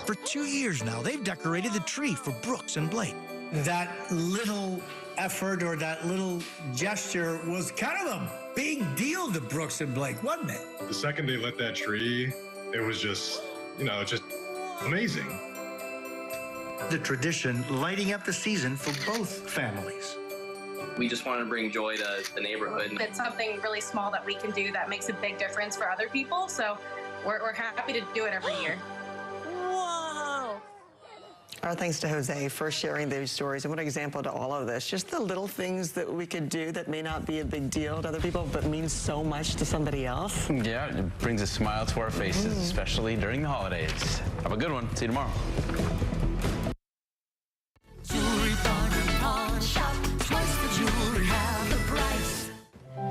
For 2 years now, they've decorated the tree for Brooks and Blake. That little effort or that little gesture was kind of a big deal to Brooks and Blake, wasn't it? The second they lit that tree, it was just, just amazing. The tradition lighting up the season for both families. We just want to bring joy to the neighborhood. It's something really small that we can do that makes a big difference for other people. So we're happy to do it every year. Whoa! Our thanks to Jose for sharing these stories. And what an example to all of this. Just the little things that we could do that may not be a big deal to other people, but mean so much to somebody else. Yeah, it brings a smile to our faces, especially during the holidays. Have a good one. See you tomorrow.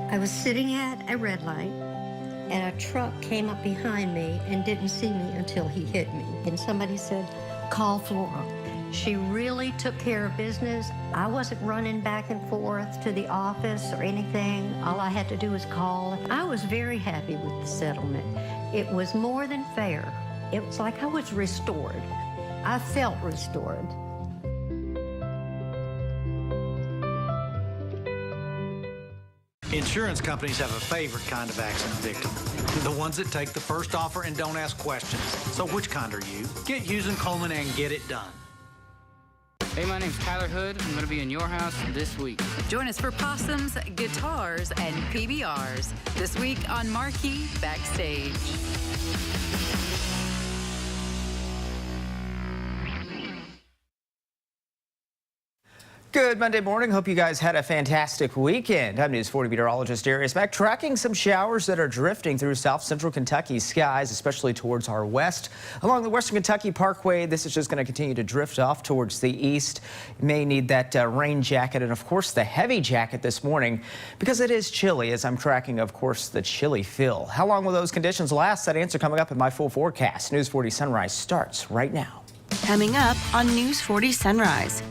I was sitting at a red light, and a truck came up behind me and didn't see me until he hit me. And somebody said, call Flora. She really took care of business. I wasn't running back and forth to the office or anything. All I had to do was call. I was very happy with the settlement. It was more than fair. It was like I was restored. I felt restored. Insurance companies have a favorite kind of accident victim. The ones that take the first offer and don't ask questions. So which kind are you? Get Hughes & Coleman and get it done. Hey, my name's Tyler Hood. I'm going to be in your house this week. Join us for possums, guitars, and PBRs this week on Marquee Backstage. Good Monday morning. Hope you guys had a fantastic weekend. I'm News 40 meteorologist Darius Mack, tracking some showers that are drifting through south central Kentucky skies, especially towards our west. Along the Western Kentucky Parkway, this is just going to continue to drift off towards the east. You may need that rain jacket and, of course, the heavy jacket this morning because it is chilly, as I'm tracking, of course, the chilly feel. How long will those conditions last? That answer coming up in my full forecast. News 40 Sunrise starts right now. Coming up on News 40 Sunrise.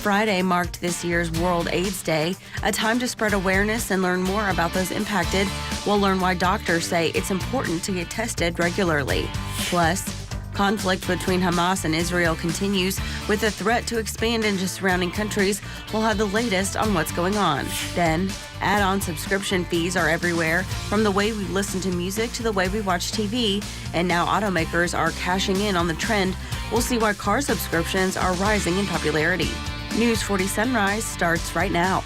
Friday marked this year's World AIDS Day, a time to spread awareness and learn more about those impacted. We'll learn why doctors say it's important to get tested regularly. Plus, conflict between Hamas and Israel continues with a threat to expand into surrounding countries. We'll have the latest on what's going on. Then, add-on subscription fees are everywhere, from the way we listen to music to the way we watch TV, and now automakers are cashing in on the trend. We'll see why car subscriptions are rising in popularity. News 40 Sunrise starts right now.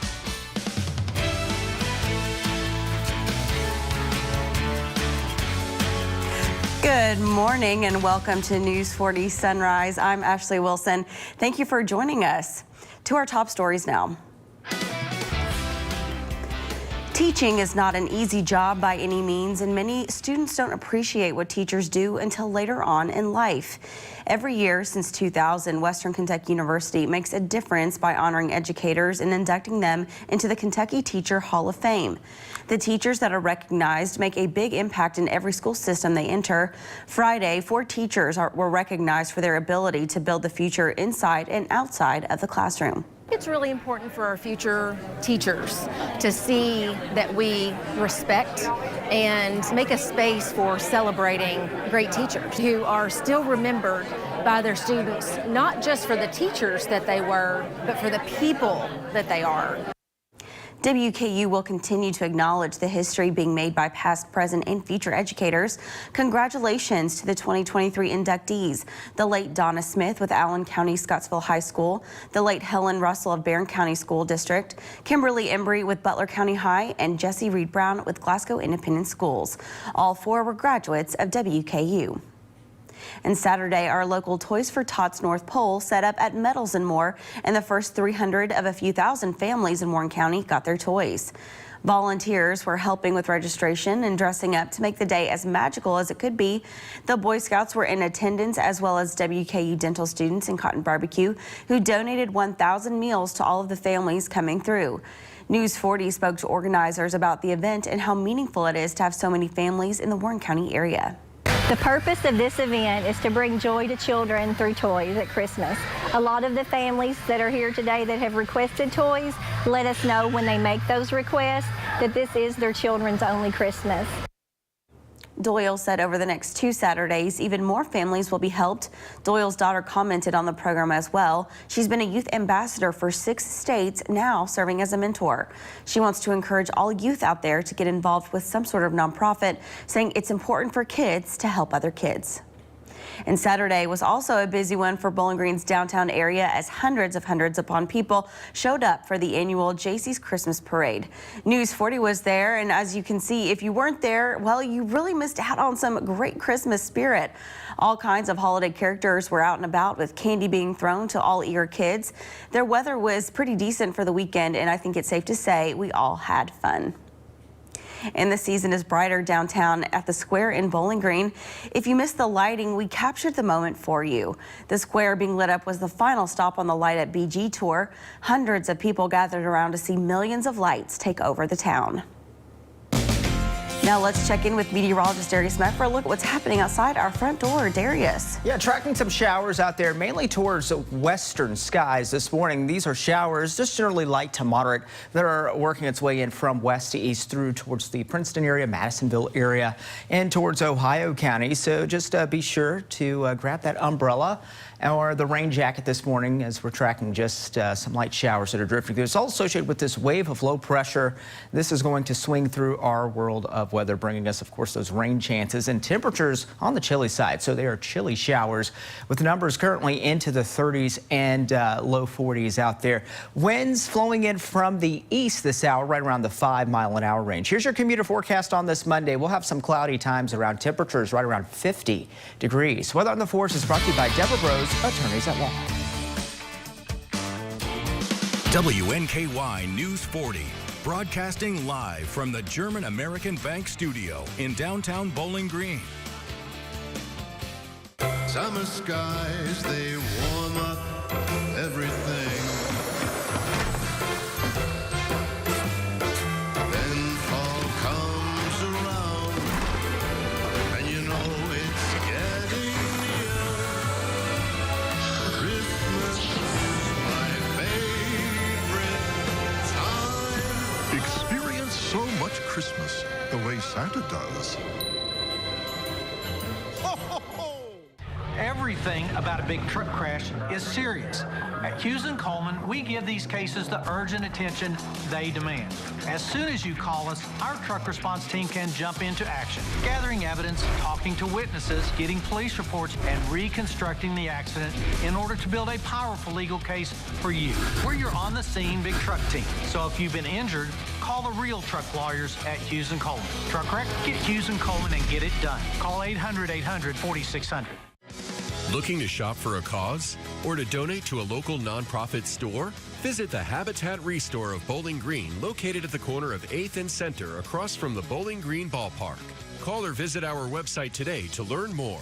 Good morning and welcome to News 40 Sunrise. I'm Ashley Wilson. Thank you for joining us. To our top stories now. Teaching is not an easy job by any means, and many students don't appreciate what teachers do until later on in life. Every year since 2000, Western Kentucky University makes a difference by honoring educators and inducting them into the Kentucky Teacher Hall of Fame. The teachers that are recognized make a big impact in every school system they enter. Friday, 4 teachers were recognized for their ability to build the future inside and outside of the classroom. It's really important for our future teachers to see that we respect and make a space for celebrating great teachers who are still remembered by their students, not just for the teachers that they were, but for the people that they are. WKU will continue to acknowledge the history being made by past, present, and future educators. Congratulations to the 2023 inductees, the late Donna Smith with Allen County Scottsville High School, the late Helen Russell of Barron County School District, Kimberly Embry with Butler County High, and Jesse Reed Brown with Glasgow Independent Schools. All 4 were graduates of WKU. And Saturday, our local Toys for Tots North Pole set up at Metals and More, and the first 300 of a few thousand families in Warren County got their toys. Volunteers were helping with registration and dressing up to make the day as magical as it could be. The Boy Scouts were in attendance, as well as WKU dental students and Cotton Barbecue, who donated 1,000 meals to all of the families coming through. News 40 spoke to organizers about the event and how meaningful it is to have so many families in the Warren County area. The purpose of this event is to bring joy to children through toys at Christmas. A lot of the families that are here today that have requested toys let us know when they make those requests that this is their children's only Christmas. Doyle said over the next 2 Saturdays, even more families will be helped. Doyle's daughter commented on the program as well. She's been a youth ambassador for 6 states, now serving as a mentor. She wants to encourage all youth out there to get involved with some sort of nonprofit, saying it's important for kids to help other kids. And Saturday was also a busy one for Bowling Green's downtown area as hundreds upon people showed up for the annual Jaycees Christmas Parade. News 40 was there, and as you can see, if you weren't there, well, you really missed out on some great Christmas spirit. All kinds of holiday characters were out and about with candy being thrown to all eager kids. Their weather was pretty decent for the weekend, and I think it's safe to say we all had fun. And the season is brighter downtown at the square in Bowling Green. If you missed the lighting, we captured the moment for you. The square being lit up was the final stop on the Light Up BG tour. Hundreds of people gathered around to see millions of lights take over the town. Now let's check in with meteorologist Darius Smith for a look at what's happening outside our front door. Darius. Yeah, tracking some showers out there, mainly towards western skies this morning. These are showers, just generally light to moderate, that are working its way in from west to east through towards the Princeton area, Madisonville area, and towards Ohio County. So just be sure to grab that umbrella or the rain jacket this morning as we're tracking just some light showers that are drifting through. It's all associated with this wave of low pressure. This is going to swing through our world of weather, bringing us, of course, those rain chances and temperatures on the chilly side. So they are chilly showers with numbers currently into the 30s and low 40s out there. Winds flowing in from the east this hour, right around the 5-mile-an-hour range. Here's your commuter forecast on this Monday. We'll have some cloudy times around temperatures right around 50 degrees. Weather on the Force is brought to you by Deborah Bros, attorneys at law. WNKY News 40, broadcasting live from the German American Bank studio in downtown Bowling Green. Summer skies, they warm up everything. Then fall comes around, and you know it's getting near. Christmas is my favorite time. Experience so much Christmas the way Santa does. Everything about a big truck crash is serious. At Hughes & Coleman, we give these cases the urgent attention they demand. As soon as you call us, our truck response team can jump into action, gathering evidence, talking to witnesses, getting police reports, and reconstructing the accident in order to build a powerful legal case for you. We're your on-the-scene big truck team. So if you've been injured, call the real truck lawyers at Hughes & Coleman. Truck wreck? Get Hughes & Coleman and get it done. Call 800-800-4600. Looking to shop for a cause or to donate to a local nonprofit store? Visit the Habitat Restore of Bowling Green, located at the corner of 8th and Center across from the Bowling Green Ballpark. Call or visit our website today to learn more.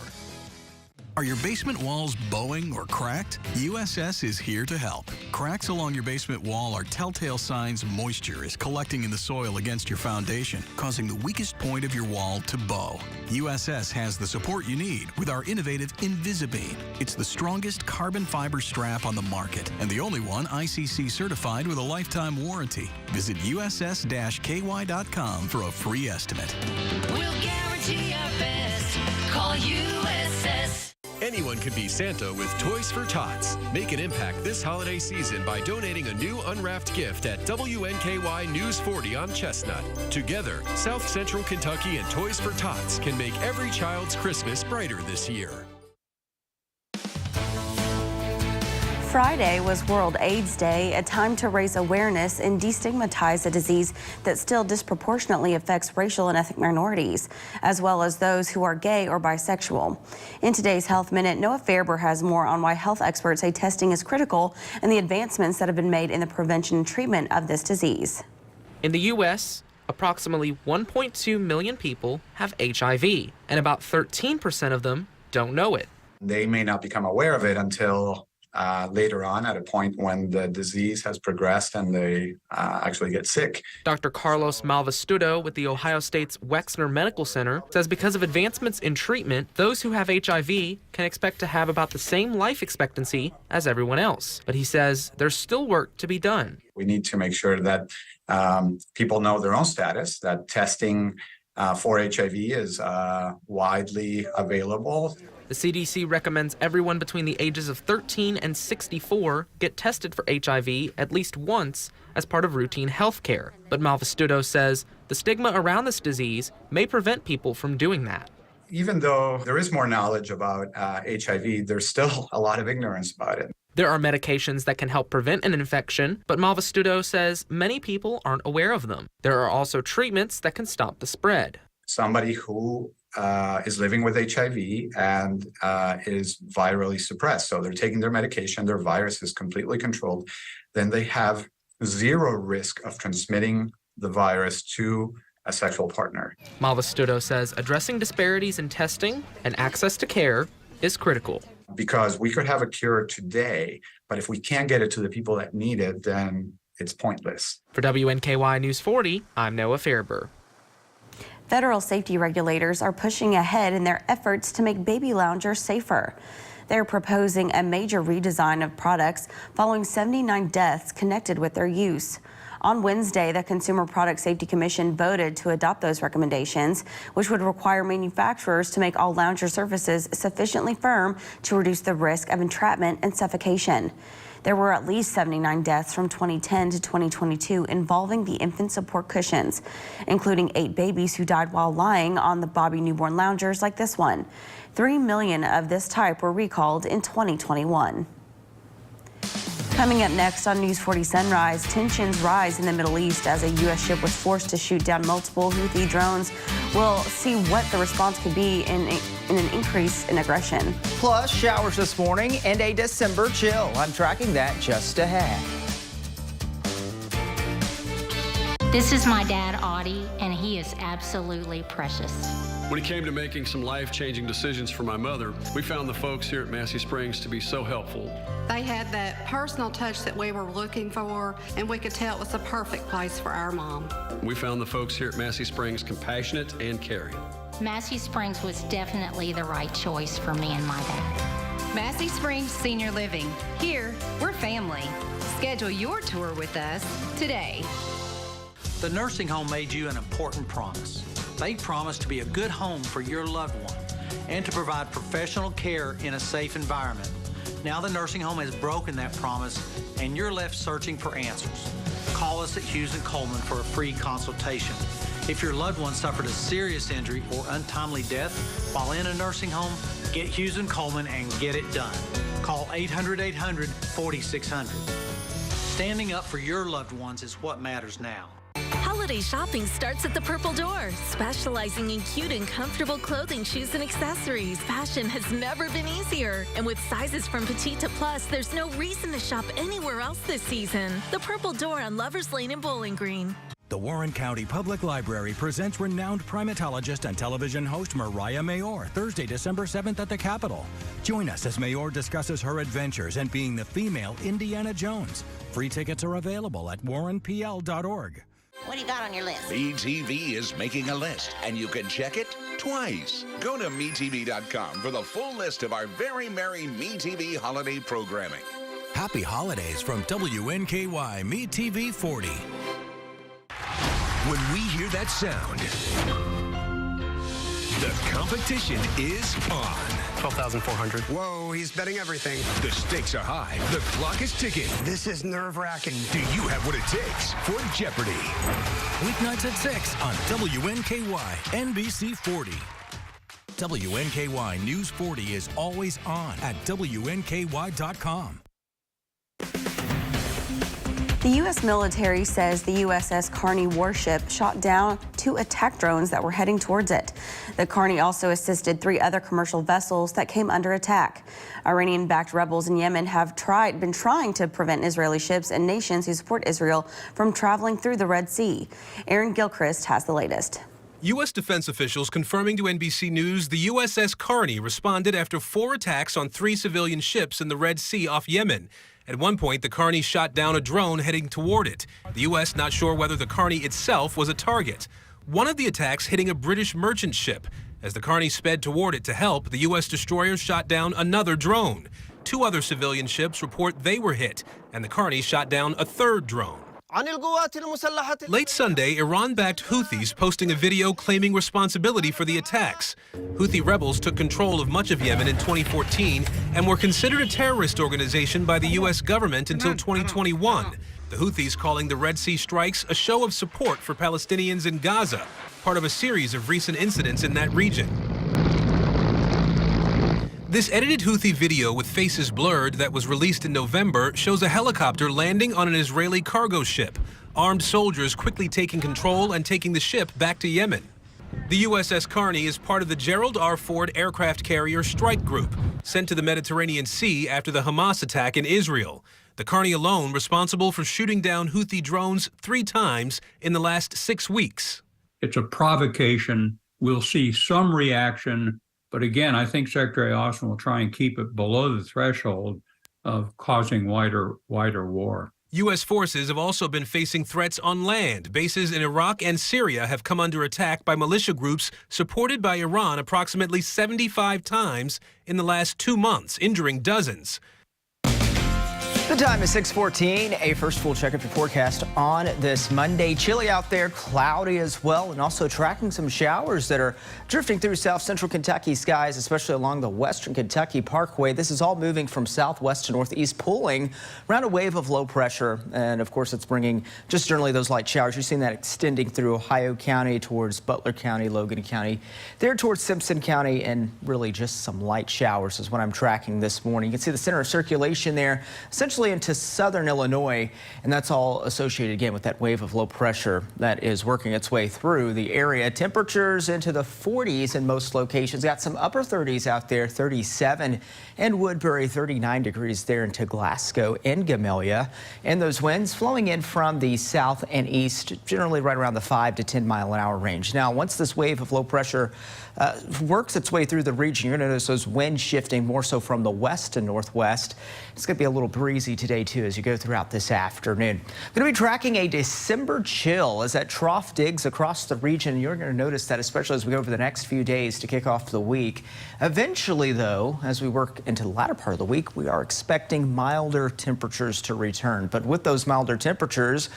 Are your basement walls bowing or cracked? USS is here to help. Cracks along your basement wall are telltale signs moisture is collecting in the soil against your foundation, causing the weakest point of your wall to bow. USS has the support you need with our innovative Invisibeam. It's the strongest carbon fiber strap on the market and the only one ICC certified with a lifetime warranty. Visit USS-KY.com for a free estimate. We'll guarantee our best. Call USS. Anyone can be Santa with Toys for Tots. Make an impact this holiday season by donating a new unwrapped gift at WNKY News 40 on Chestnut. Together, South Central Kentucky and Toys for Tots can make every child's Christmas brighter this year. Friday was World AIDS Day, a time to raise awareness and destigmatize a disease that still disproportionately affects racial and ethnic minorities, as well as those who are gay or bisexual. In today's Health Minute, Noah Fairber has more on why health experts say testing is critical and the advancements that have been made in the prevention and treatment of this disease. In the U.S., approximately 1.2 million people have HIV, and about 13% of them don't know it. They may not become aware of it until later on at a point when the disease has progressed and they actually get sick. Dr. Carlos Malvastudo with the Ohio State's Wexner Medical Center says because of advancements in treatment, those who have HIV can expect to have about the same life expectancy as everyone else. But he says there's still work to be done. We need to make sure that people know their own status, that testing for HIV is widely available. The CDC recommends everyone between the ages of 13 and 64 get tested for HIV at least once as part of routine health care. But Malvestuto says the stigma around this disease may prevent people from doing that. Even though there is more knowledge about HIV, there's still a lot of ignorance about it. There are medications that can help prevent an infection, but Malvestuto says many people aren't aware of them. There are also treatments that can stop the spread. Somebody who is living with HIV and is virally suppressed, so they're taking their medication, their virus is completely controlled, then they have zero risk of transmitting the virus to a sexual partner. Malvestuto says addressing disparities in testing and access to care is critical. Because we could have a cure today, but if we can't get it to the people that need it, then it's pointless. For WNKY News 40, I'm Noah Fairber. Federal safety regulators are pushing ahead in their efforts to make baby loungers safer. They're proposing a major redesign of products following 79 deaths connected with their use. On Wednesday, the Consumer Product Safety Commission voted to adopt those recommendations, which would require manufacturers to make all lounger surfaces sufficiently firm to reduce the risk of entrapment and suffocation. There were at least 79 deaths from 2010 to 2022 involving the infant support cushions, including 8 babies who died while lying on the Bobby newborn loungers like this one. 3 million of this type were recalled in 2021. Coming up next on News 40 Sunrise, tensions rise in the Middle East as a U.S. ship was forced to shoot down multiple Houthi drones. We'll see what the response could be in an increase in aggression. Plus, showers this morning and a December chill. I'm tracking that just ahead. This is my dad, Audie, and he is absolutely precious. When it came to making some life-changing decisions for my mother, we found the folks here at Massey Springs to be so helpful. They had that personal touch that we were looking for, and we could tell it was the perfect place for our mom. We found the folks here at Massey Springs compassionate and caring. Massey Springs was definitely the right choice for me and my dad. Massey Springs Senior Living. Here, we're family. Schedule your tour with us today. The nursing home made you an important promise. They promised to be a good home for your loved one and to provide professional care in a safe environment. Now the nursing home has broken that promise and you're left searching for answers. Call us at Hughes & Coleman for a free consultation. If your loved one suffered a serious injury or untimely death while in a nursing home, get Hughes & Coleman and get it done. Call 800-800-4600. Standing up for your loved ones is what matters now. Holiday shopping starts at the Purple Door, specializing in cute and comfortable clothing, shoes, and accessories. Fashion has never been easier. And with sizes from petite to plus, there's no reason to shop anywhere else this season. The Purple Door on Lovers Lane and Bowling Green. The Warren County Public Library presents renowned primatologist and television host Mariah Mayor Thursday, December 7th at the Capitol. Join us as Mayor discusses her adventures in being the female Indiana Jones. Free tickets are available at warrenpl.org. What do you got on your list? MeTV is making a list, and you can check it twice. Go to MeTV.com for the full list of our very merry MeTV holiday programming. Happy holidays from WNKY MeTV 40. When we hear that sound, the competition is on. 12,400. Whoa, he's betting everything. The stakes are high. The clock is ticking. This is nerve-wracking. Do you have what it takes for Jeopardy? Weeknights at 6 on WNKY NBC 40. WNKY News 40 is always on at WNKY.com. The U.S. military says the USS Carney warship shot down 2 attack drones that were heading towards it. The Carney also assisted 3 other commercial vessels that came under attack. Iranian-backed rebels in Yemen have been trying to prevent Israeli ships and nations who support Israel from traveling through the Red Sea. Aaron Gilchrist has the latest. U.S. defense officials confirming to NBC News the USS Carney responded after 4 attacks on 3 civilian ships in the Red Sea off Yemen. At one point, the Carney shot down a drone heading toward it. The U.S. not sure whether the Carney itself was a target. One of the attacks hitting a British merchant ship. As the Carney sped toward it to help, the U.S. destroyer shot down another drone. 2 other civilian ships report they were hit, and the Carney shot down a 3rd drone. Late Sunday, Iran-backed Houthis posting a video claiming responsibility for the attacks. Houthi rebels took control of much of Yemen in 2014 and were considered a terrorist organization by the U.S. government until 2021. The Houthis calling the Red Sea strikes a show of support for Palestinians in Gaza, part of a series of recent incidents in that region. This edited Houthi video with faces blurred that was released in November shows a helicopter landing on an Israeli cargo ship, armed soldiers quickly taking control and taking the ship back to Yemen. The USS Carney is part of the Gerald R. Ford aircraft carrier strike group, sent to the Mediterranean Sea after the Hamas attack in Israel. The Carney alone responsible for shooting down Houthi drones 3 times in the last 6 weeks. It's a provocation. We'll see some reaction. But again, I think Secretary Austin will try and keep it below the threshold of causing wider war. U.S. forces have also been facing threats on land. Bases in Iraq and Syria have come under attack by militia groups supported by Iran approximately 75 times in the last 2 months, injuring dozens. The time is 6:14. A first full check of your forecast on this Monday. Chilly out there, cloudy as well, and also tracking some showers that are drifting through south central Kentucky skies, especially along the western Kentucky Parkway. This is all moving from southwest to northeast, pulling around a wave of low pressure. And of course, it's bringing just generally those light showers. You've seen that extending through Ohio County towards Butler County, Logan County, there towards Simpson County, and really just some light showers is what I'm tracking this morning. You can see the center of circulation there, essentially into southern Illinois, and that's all associated again with that wave of low pressure that is working its way through the area. Temperatures into the 40s in most locations. Got some upper 30s out there, 37 in Woodbury, 39 degrees there into Glasgow and Gamelia. And those winds flowing in from the south and east, generally right around the 5 to 10 mile an hour range. Now, once this wave of low pressure works its way through the region, you're going to notice those winds shifting more so from the west to northwest. It's going to be a little breezy today, too, as you go throughout this afternoon. We're going to be tracking a December chill as that trough digs across the region. You're going to notice that, especially as we go over the next few days to kick off the week. Eventually, though, as we work into the latter part of the week, we are expecting milder temperatures to return. But with those milder temperatures,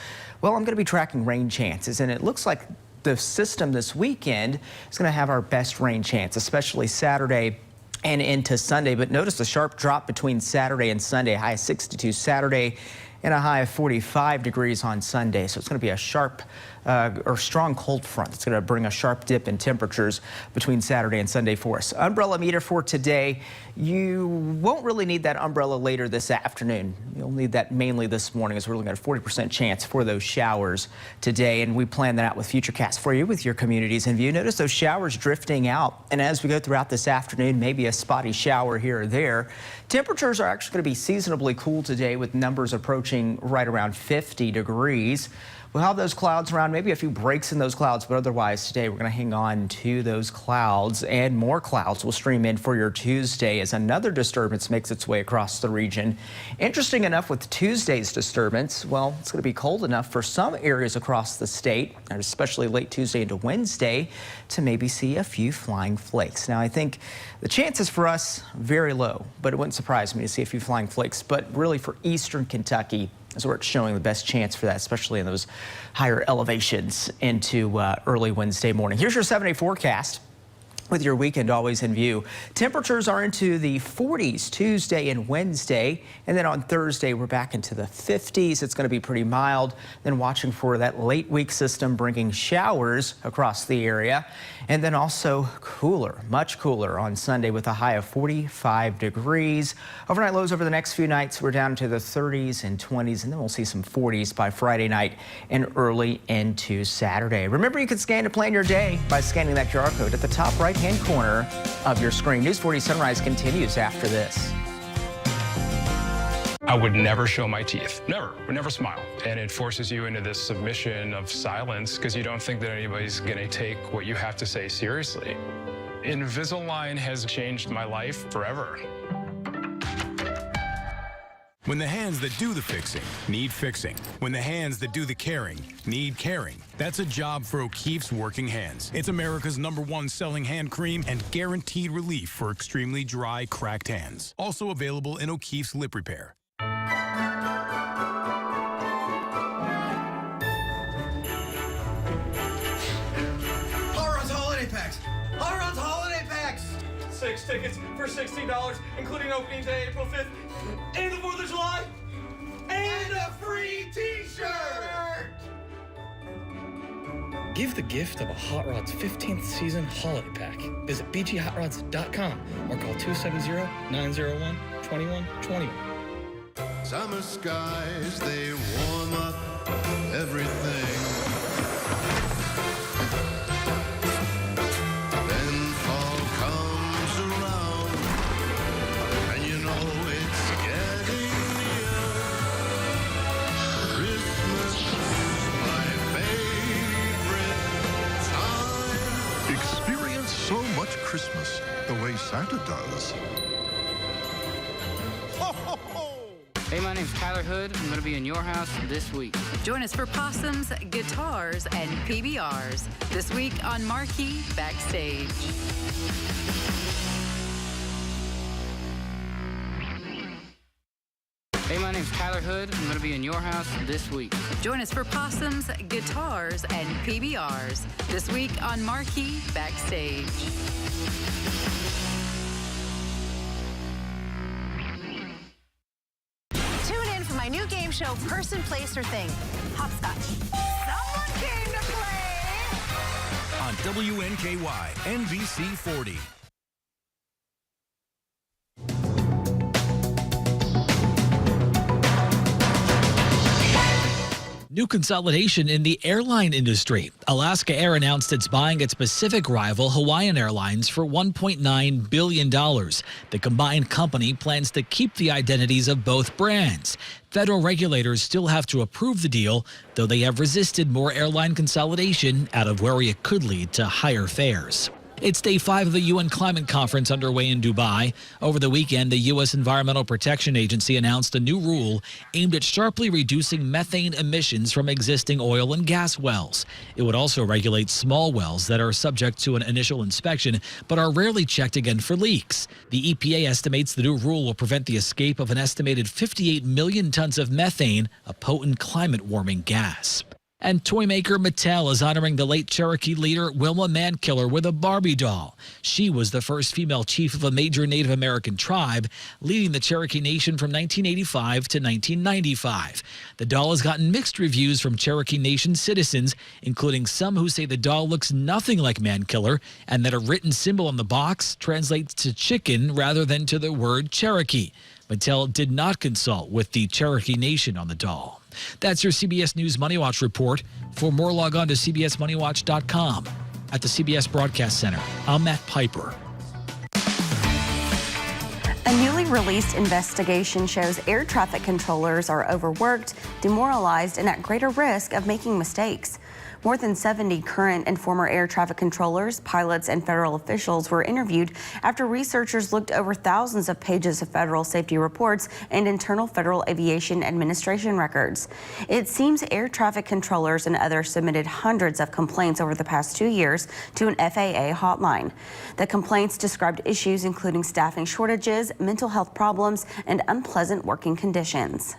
well, I'm going to be tracking rain chances, and it looks like the system this weekend is going to have our best rain chance, especially Saturday and into Sunday. But notice the sharp drop between Saturday and Sunday, high of 62 Saturday and a high of 45 degrees on Sunday. So it's going to be a sharp or strong cold front. It's going to bring a sharp dip in temperatures between Saturday and Sunday for us. Umbrella meter for today. You won't really need that umbrella later this afternoon. You'll need that mainly this morning, as we're looking at a 40% chance for those showers today. And we plan that out with Futurecast for you with your communities in view. Notice those showers drifting out. And as we go throughout this afternoon, maybe a spotty shower here or there. Temperatures are actually going to be seasonably cool today with numbers approaching right around 50 degrees. We'll have those clouds around, maybe a few breaks in those clouds, but otherwise today we're going to hang on to those clouds, and more clouds will stream in for your Tuesday as another disturbance makes its way across the region. Interesting enough, with Tuesday's disturbance, well, it's going to be cold enough for some areas across the state, and especially late Tuesday into Wednesday, to maybe see a few flying flakes. Now, I think the chances for us very low, but it wouldn't surprise me to see a few flying flakes. But really for eastern Kentucky is where it's showing the best chance for that, especially in those higher elevations into early Wednesday morning. Here's your 7-day forecast with your weekend always in view. Temperatures are into the 40s Tuesday and Wednesday, and then on Thursday we're back into the 50s. It's going to be pretty mild. Then watching for that late week system bringing showers across the area, and then also cooler, much cooler on Sunday with a high of 45 degrees. Overnight lows over the next few nights, we're down to the 30s and 20s, and then we'll see some 40s by Friday night and early into Saturday. Remember, you can scan to plan your day by scanning that QR code at the top right-hand corner of your screen. News 40 Sunrise continues after this. I would never show my teeth. Never. Would never smile. And it forces you into this submission of silence because you don't think that anybody's going to take what you have to say seriously. Invisalign has changed my life forever. When the hands that do the fixing need fixing. When the hands that do the caring need caring. That's a job for O'Keeffe's Working Hands. It's America's #1 selling hand cream and guaranteed relief for extremely dry, cracked hands. Also available in O'Keeffe's Lip Repair. tickets for $16, including opening day April 5th and the 4th of July. And a free t-shirt! Give the gift of a Hot Rods 15th season holiday pack. Visit bghotrods.com or call 270-901-2121. Summer skies, they warm up everything. Then fall comes around, and you know it's getting near. Christmas is my favorite time. Experience so much Christmas the way Santa does. Hey, my name's Tyler Hood. I'm going to be in your house this week. Join us for possums, guitars, and PBRs this week on Marquee Backstage. Hey, my name's Tyler Hood. I'm going to be in your house this week. Join us for possums, guitars, and PBRs this week on Marquee Backstage. Tune in for my new game show, Person, Place, or Thing. Hopscotch. Someone came to play. On WNKY, NBC 40. New consolidation in the airline industry. Alaska Air announced it's buying its Pacific rival Hawaiian Airlines for $1.9 billion. The combined company plans to keep the identities of both brands. Federal regulators still have to approve the deal, though they have resisted more airline consolidation out of worry it could lead to higher fares. It's day 5 of the UN Climate Conference underway in Dubai. Over the weekend, the U.S. Environmental Protection Agency announced a new rule aimed at sharply reducing methane emissions from existing oil and gas wells. It would also regulate small wells that are subject to an initial inspection but are rarely checked again for leaks. The EPA estimates the new rule will prevent the escape of an estimated 58 million tons of methane, a potent climate-warming gas. And toy maker Mattel is honoring the late Cherokee leader Wilma Mankiller with a Barbie doll. She was the first female chief of a major Native American tribe, leading the Cherokee Nation from 1985 to 1995. The doll has gotten mixed reviews from Cherokee Nation citizens, including some who say the doll looks nothing like Mankiller and that a written symbol on the box translates to chicken rather than to the word Cherokee. Mattel did not consult with the Cherokee Nation on the doll. That's your CBS News Money Watch report. For more, log on to cbsmoneywatch.com. At the CBS Broadcast Center, I'm Matt Piper. A newly released investigation shows air traffic controllers are overworked, demoralized, and at greater risk of making mistakes. More than 70 current and former air traffic controllers, pilots, and federal officials were interviewed after researchers looked over thousands of pages of federal safety reports and internal Federal Aviation Administration records. It seems air traffic controllers and others submitted hundreds of complaints over the past 2 years to an FAA hotline. The complaints described issues including staffing shortages, mental health problems, and unpleasant working conditions.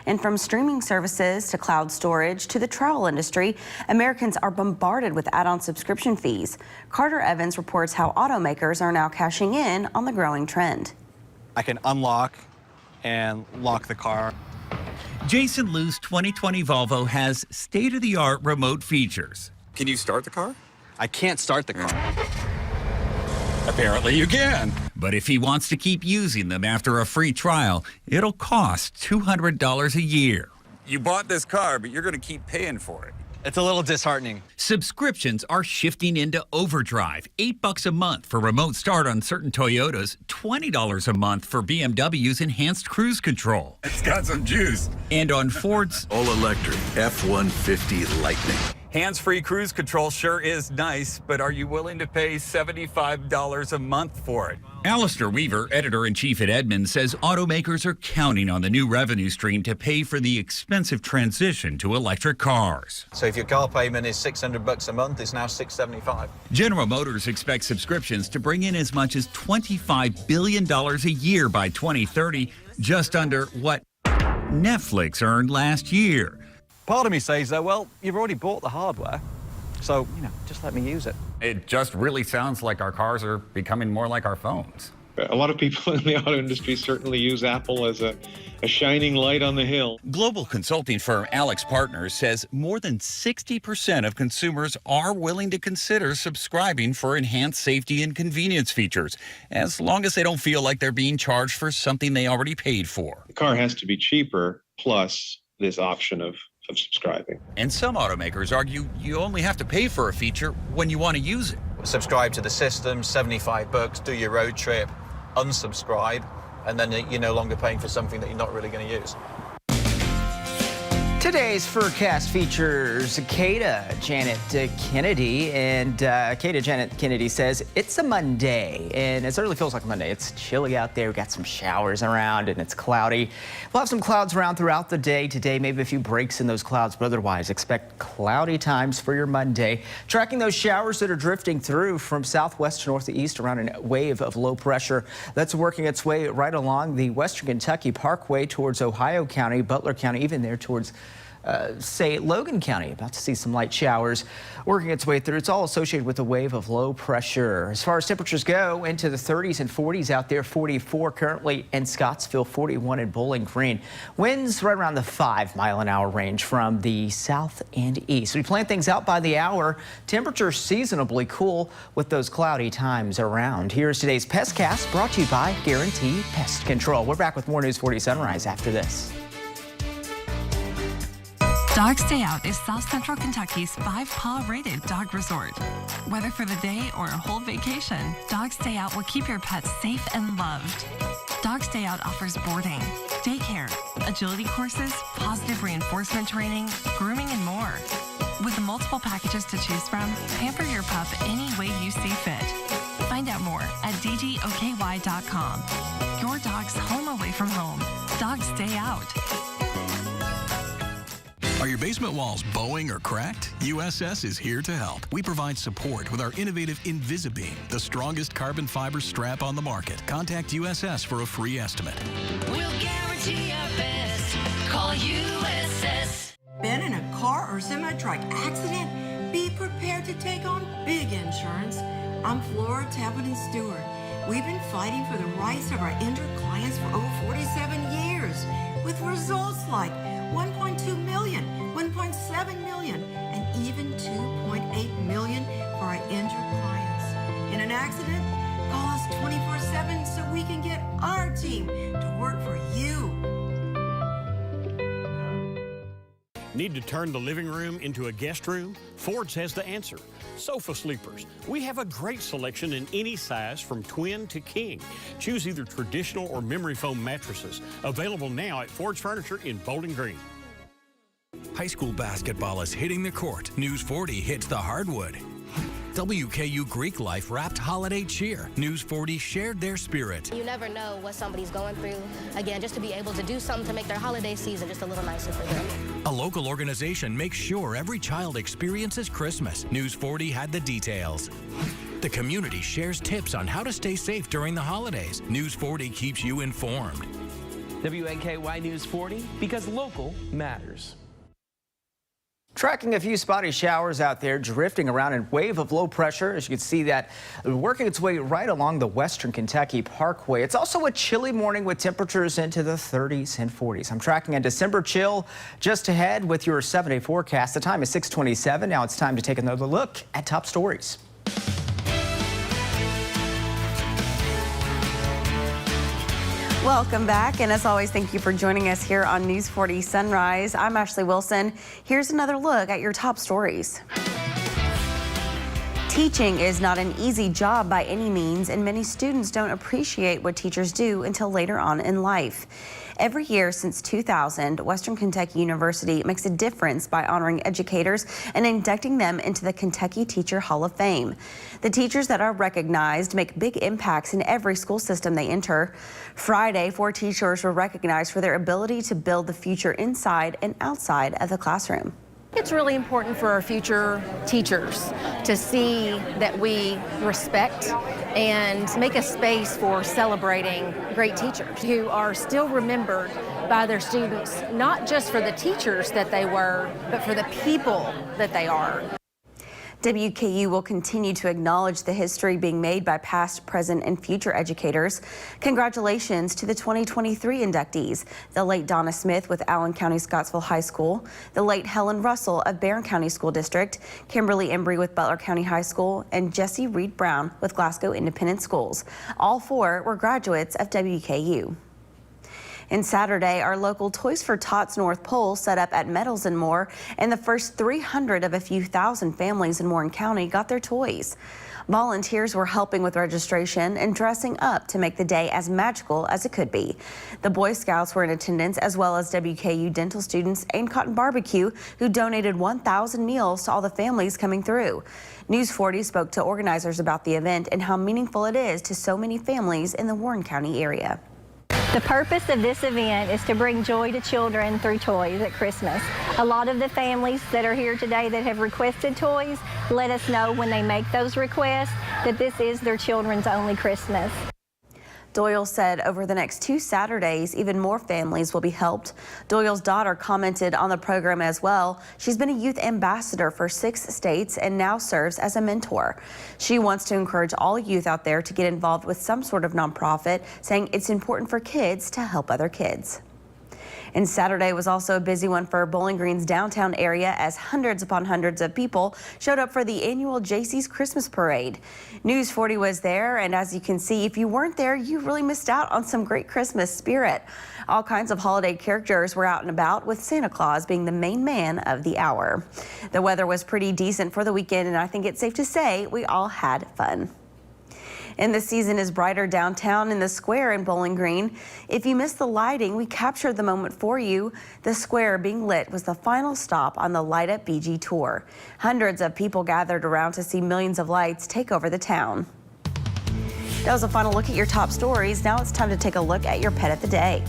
And from streaming services to cloud storage to the travel industry, Americans are bombarded with add-on subscription fees. Carter Evans reports how automakers are now cashing in on the growing trend. I can unlock and lock the car. Jason Liu's 2020 Volvo has state-of-the-art remote features. Can you start the car? I can't start the car. Apparently you can. But if he wants to keep using them after a free trial, it'll cost $200 a year. You bought this car, but you're going to keep paying for it. It's a little disheartening. Subscriptions are shifting into overdrive. $8 a month for remote start on certain Toyotas, $20 a month for BMW's enhanced cruise control. It's got some juice. And on Ford's all-electric F-150 Lightning. Hands-free cruise control sure is nice, but are you willing to pay $75 a month for it? Alistair Weaver, editor-in-chief at Edmunds, says automakers are counting on the new revenue stream to pay for the expensive transition to electric cars. So if your car payment is $600 a month, it's now $675. General Motors expects subscriptions to bring in as much as $25 billion a year by 2030, just under what Netflix earned last year. Part of me says, though, well, you've already bought the hardware, so, just let me use it. It just really sounds like our cars are becoming more like our phones. A lot of people in the auto industry certainly use Apple as a shining light on the hill. Global consulting firm Alex Partners says more than 60% of consumers are willing to consider subscribing for enhanced safety and convenience features, as long as they don't feel like they're being charged for something they already paid for. The car has to be cheaper, plus this option of subscribing. And some automakers argue you only have to pay for a feature when you want to use it. Subscribe to the system, $75, do your road trip, unsubscribe, and then you're no longer paying for something that you're not really going to use. Today's forecast features Kata Janet Kennedy, and Kata Janet Kennedy says it's a Monday, and it certainly feels like a Monday. It's chilly out there. We got some showers around, and it's cloudy. We'll have some clouds around throughout the day today, maybe a few breaks in those clouds, but otherwise expect cloudy times for your Monday. Tracking those showers that are drifting through from southwest to northeast around a wave of low pressure that's working its way right along the western Kentucky Parkway towards Ohio County, Butler County, even there towards say Logan County. About to see some light showers working its way through. It's all associated with a wave of low pressure. As far as temperatures go, into the 30s and 40s out there, 44 currently in Scottsville, 41 in Bowling Green. Winds right around the 5-mile-an-hour range from the south and east. We plan things out by the hour. Temperatures seasonably cool with those cloudy times around. Here's today's Pestcast, brought to you by Guarantee Pest Control. We're back with more News 40 Sunrise after this. Dog Stay Out is South Central Kentucky's 5-paw rated dog resort. Whether for the day or a whole vacation, Dog Stay Out will keep your pets safe and loved. Dog Stay Out offers boarding, daycare, agility courses, positive reinforcement training, grooming, and more. With multiple packages to choose from, pamper your pup any way you see fit. Find out more at dgokY.com. Your dog's home away from home. Dog Stay Out. Are your basement walls bowing or cracked? USS is here to help. We provide support with our innovative Invisibeam, the strongest carbon fiber strap on the market. Contact USS for a free estimate. We'll guarantee our best. Call USS. Been in a car or semi-truck accident? Be prepared to take on big insurance. I'm Flora Tappan Stewart. We've been fighting for the rights of our injured clients for over 47 years, with results like 1.2 million, 1.7 million, and even 2.8 million for our injured clients. In an accident, call us 24/7 so we can get our team to work for you. Need to turn the living room into a guest room? Ford's has the answer. Sofa sleepers. We have a great selection in any size from twin to king. Choose either traditional or memory foam mattresses. Available now at Ford's Furniture in Bowling Green. High school basketball is hitting the court. News 40 hits the hardwood. WKU Greek Life wrapped holiday cheer. News 40 shared their spirit. You never know what somebody's going through. Again, just to be able to do something to make their holiday season just a little nicer for them. A local organization makes sure every child experiences Christmas. News 40 had the details. The community shares tips on how to stay safe during the holidays. News 40 keeps you informed. WNKY News 40, because local matters. Tracking a few spotty showers out there, drifting around in wave of low pressure. As you can see that working its way right along the western Kentucky Parkway. It's also a chilly morning with temperatures into the 30s and 40s. I'm tracking a December chill just ahead with your 7-day forecast. The time is 6:27. Now it's time to take another look at top stories. Welcome back, and as always, thank you for joining us here on News 40 Sunrise. I'm Ashley Wilson. Here's another look at your top stories. Teaching is not an easy job by any means, and many students don't appreciate what teachers do until later on in life. Every year since 2000, Western Kentucky University makes a difference by honoring educators and inducting them into the Kentucky Teacher Hall of Fame. The teachers that are recognized make big impacts in every school system they enter. Friday, 4 teachers were recognized for their ability to build the future inside and outside of the classroom. It's really important for our future teachers to see that we respect and make a space for celebrating great teachers who are still remembered by their students, not just for the teachers that they were, but for the people that they are. WKU will continue to acknowledge the history being made by past, present, and future educators. Congratulations to the 2023 inductees, the late Donna Smith with Allen County Scottsville High School, the late Helen Russell of Barron County School District, Kimberly Embry with Butler County High School, and Jesse Reed Brown with Glasgow Independent Schools. All four were graduates of WKU. And Saturday, our local Toys for Tots North Pole set up at Meadows and More, and the first 300 of a few thousand families in Warren County got their toys. Volunteers were helping with registration and dressing up to make the day as magical as it could be. The Boy Scouts were in attendance, as well as WKU dental students and Cotton Barbecue, who donated 1,000 meals to all the families coming through. News 40 spoke to organizers about the event and how meaningful it is to so many families in the Warren County area. The purpose of this event is to bring joy to children through toys at Christmas. A lot of the families that are here today that have requested toys let us know when they make those requests that this is their children's only Christmas. Doyle said over the next 2 Saturdays, even more families will be helped. Doyle's daughter commented on the program as well. She's been a youth ambassador for 6 states and now serves as a mentor. She wants to encourage all youth out there to get involved with some sort of nonprofit, saying it's important for kids to help other kids. And Saturday was also a busy one for Bowling Green's downtown area, as hundreds upon hundreds of people showed up for the annual JC's Christmas Parade. News 40 was there, and as you can see, if you weren't there, you really missed out on some great Christmas spirit. All kinds of holiday characters were out and about, with Santa Claus being the main man of the hour. The weather was pretty decent for the weekend, and I think it's safe to say we all had fun. And the season is brighter downtown in the square in Bowling Green. If you missed the lighting, we captured the moment for you. The square being lit was the final stop on the Light Up BG tour. Hundreds of people gathered around to see millions of lights take over the town. That was a final look at your top stories. Now it's time to take a look at your pet of the day.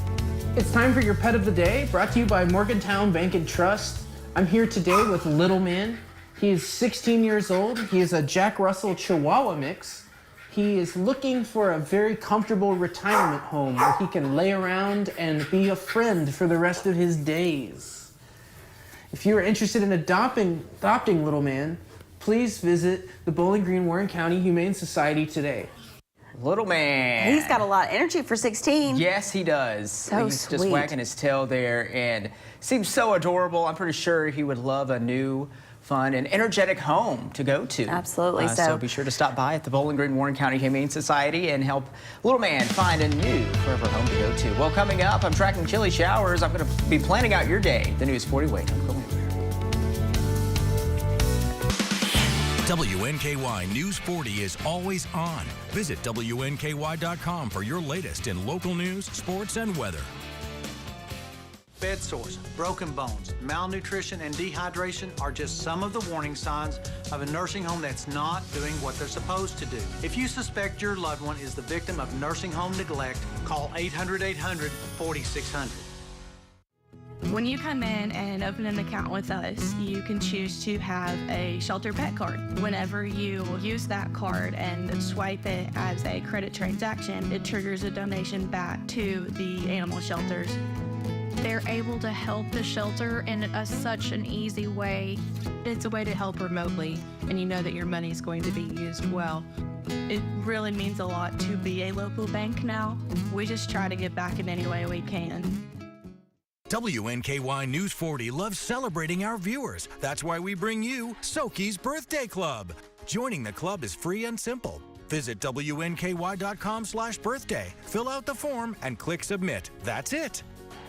It's time for your pet of the day, brought to you by Morgantown Bank and Trust. I'm here today with Little Man. He is 16 years old. He is a Jack Russell Chihuahua mix. He is looking for a very comfortable retirement home where he can lay around and be a friend for the rest of his days. If you are interested in adopting Little Man, please visit the Bowling Green Warren County Humane Society today. Little Man. He's got a lot of energy for 16. Yes, he does. So He's sweet. just wagging his tail there and seems so adorable. I'm pretty sure he would love a new, fun, and energetic home to go to. Absolutely. So be sure to stop by at the Bowling Green Warren County Humane Society and help Little Man find a new forever home to go to. Well, coming up, I'm tracking chilly showers. I'm going to be planning out your day. The News 40 Wait. WNKY News 40 is always on. Visit WNKY.com for your latest in local news, sports, and weather. Bed sores, broken bones, malnutrition, and dehydration are just some of the warning signs of a nursing home that's not doing what they're supposed to do. If you suspect your loved one is the victim of nursing home neglect, call 800-800-4600. When you come in and open an account with us, you can choose to have a shelter pet card. Whenever you use that card and swipe it as a credit transaction, it triggers a donation back to the animal shelters. They're able to help the shelter in such an easy way. It's a way to help remotely, and you know that your money is going to be used well. It really means a lot to be a local bank now. We just try to give back in any way we can. WNKY News 40 loves celebrating our viewers. That's why we bring you Soki's Birthday Club. Joining the club is free and simple. Visit WNKY.com/birthday, fill out the form, and click Submit. That's it.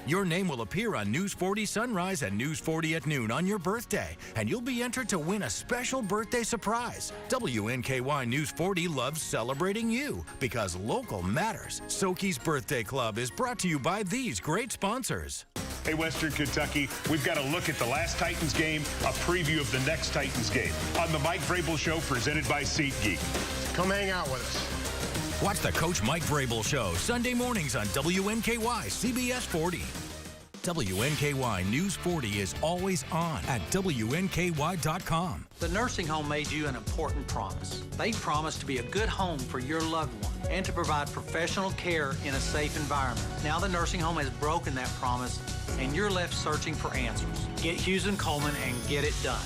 Your name will appear on News 40 Sunrise and News 40 at noon on your birthday, and you'll be entered to win a special birthday surprise. WNKY News 40 loves celebrating you because local matters. Soki's Birthday Club is brought to you by these great sponsors. Hey, Western Kentucky, we've got a look at the last Titans game, a preview of the next Titans game on the Mike Vrabel Show presented by SeatGeek. Come hang out with us. Watch the Coach Mike Vrabel Show Sunday mornings on WNKY CBS 40. WNKY News 40 is always on at WNKY.com. The nursing home made you an important promise. They promised to be a good home for your loved one and to provide professional care in a safe environment. Now the nursing home has broken that promise, and you're left searching for answers. Get Hughes & Coleman and get it done.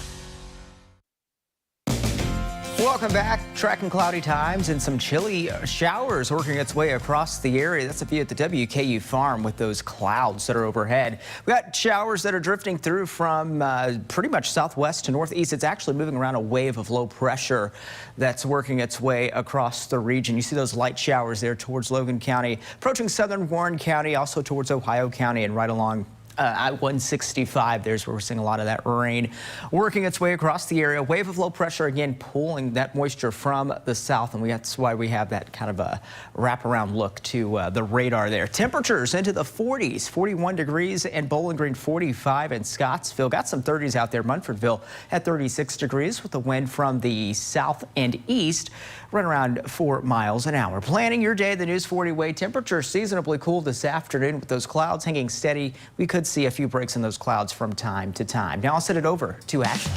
Welcome back. Tracking cloudy times and some chilly showers working its way across the area. That's a view at the WKU farm with those clouds that are overhead. We got showers that are drifting through from pretty much southwest to northeast. It's actually moving around a wave of low pressure that's working its way across the region. You see those light showers there towards Logan County, approaching southern Warren County, also towards Ohio County and right along I-165. There's where we're seeing a lot of that rain working its way across the area. Wave of low pressure again pulling that moisture from the south, and that's why we have that kind of a wraparound look to the radar there. Temperatures into the 40s, 41 degrees in Bowling Green, 45 in Scottsville. Got some 30s out there. Munfordville at 36 degrees with the wind from the south and east, right around 4 miles an hour. Planning your day the News 40 way. Temperature seasonably cool this afternoon with those clouds hanging steady. We could see a few breaks in those clouds from time to time. Now I'll send it over to Ashley.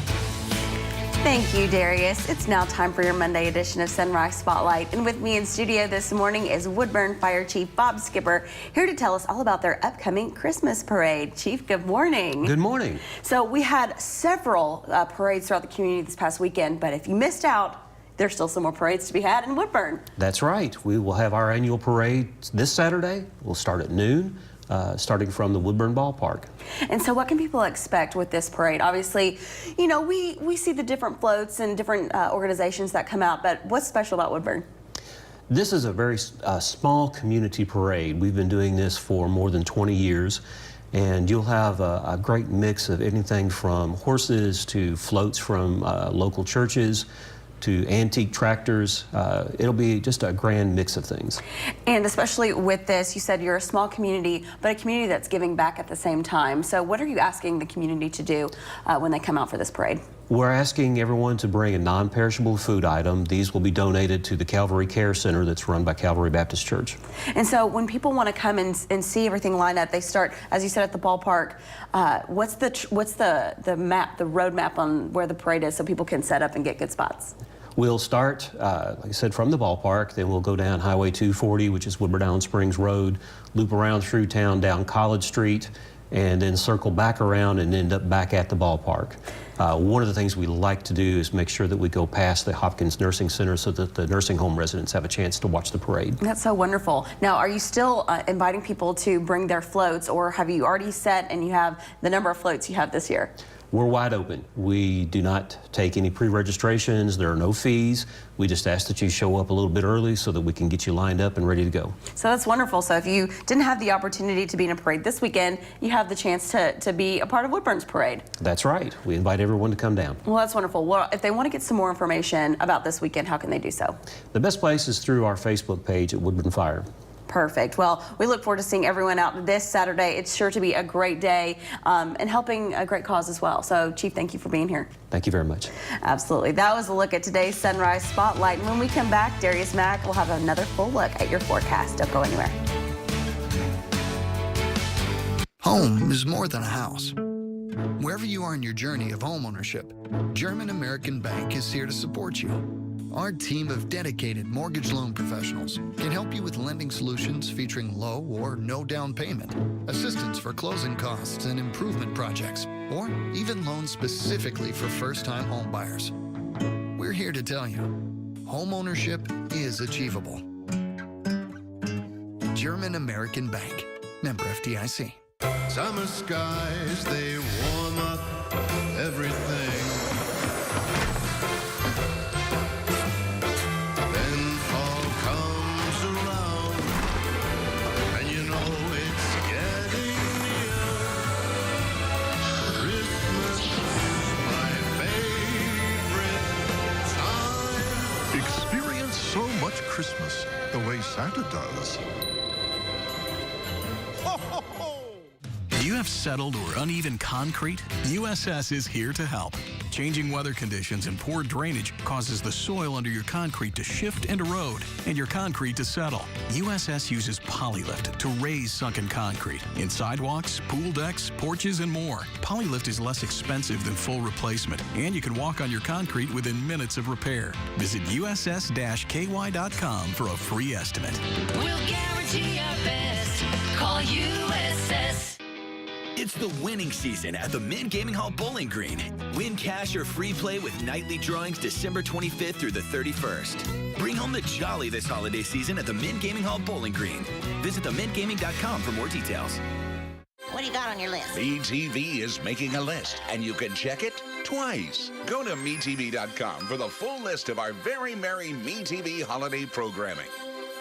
Thank you, Darius. It's now time for your Monday edition of Sunrise Spotlight. And with me in studio this morning is Woodburn Fire Chief Bob Skipper, here to tell us all about their upcoming Christmas parade. Chief, good morning. Good morning. So we had several parades throughout the community this past weekend, but if you missed out, there's still some more parades to be had in Woodburn. That's right. We will have our annual parade this Saturday. We'll start at noon. Starting from the Woodburn Ballpark. And so what can people expect with this parade? Obviously, you know, we see the different floats and different organizations that come out, but what's special about Woodburn? This is a very small community parade. We've been doing this for more than 20 years, and you'll have a great mix of anything from horses to floats from local churches to antique tractors. It'll be just a grand mix of things. And especially with this, you said you're a small community, but a community that's giving back at the same time. So what are you asking the community to do when they come out for this parade? We're asking everyone to bring a non-perishable food item. These will be donated to the Calvary Care Center that's run by Calvary Baptist Church. And so when people want to come and see everything line up, they start, as you said, at the ballpark. What's the map, the road map on where the parade is so people can set up and get good spots? We'll start, like I said, from the ballpark, then we'll go down Highway 240, which is Woodburn Island Springs Road, loop around through town, down College Street, and then circle back around and end up back at the ballpark. One of the things we like to do is make sure that we go past the Hopkins Nursing Center so that the nursing home residents have a chance to watch the parade. That's so wonderful. Now, are you still inviting people to bring their floats, or have you already set and you have the number of floats you have this year? We're wide open. We do not take any pre-registrations. There are no fees. We just ask that you show up a little bit early so that we can get you lined up and ready to go. So that's wonderful. So if you didn't have the opportunity to be in a parade this weekend, you have the chance to be a part of Woodburn's parade. That's right. We invite everyone to come down. Well, that's wonderful. Well, if they want to get some more information about this weekend, how can they do so? The best place is through our Facebook page at Woodburn Fire. Perfect. Well, we look forward to seeing everyone out this Saturday. It's sure to be a great day and helping a great cause as well. So, Chief, thank you for being here. Thank you very much. Absolutely. That was a look at today's Sunrise Spotlight. And when we come back, Darius Mack will have another full look at your forecast. Don't go anywhere. Home is more than a house. Wherever you are in your journey of home ownership, German American Bank is here to support you. Our team of dedicated mortgage loan professionals can help you with lending solutions featuring low or no down payment, assistance for closing costs and improvement projects, or even loans specifically for first-time home buyers. We're here to tell you, home ownership is achievable. German American Bank, member FDIC. Summer skies, they warm up everything. So much Christmas the way Santa does. Do you have settled or uneven concrete? USS is here to help. Changing weather conditions and poor drainage causes the soil under your concrete to shift and erode, and your concrete to settle. USS uses Polylift to raise sunken concrete in sidewalks, pool decks, porches, and more. Polylift is less expensive than full replacement, and you can walk on your concrete within minutes of repair. Visit uss-ky.com for a free estimate. We'll guarantee our best. Call USS. It's the winning season at the Mint Gaming Hall Bowling Green. Win cash or free play with nightly drawings December 25th through the 31st. Bring home the jolly this holiday season at the Mint Gaming Hall Bowling Green. Visit themintgaming.com for more details. What do you got on your list? MeTV is making a list, and you can check it twice. Go to MeTV.com for the full list of our very merry MeTV holiday programming.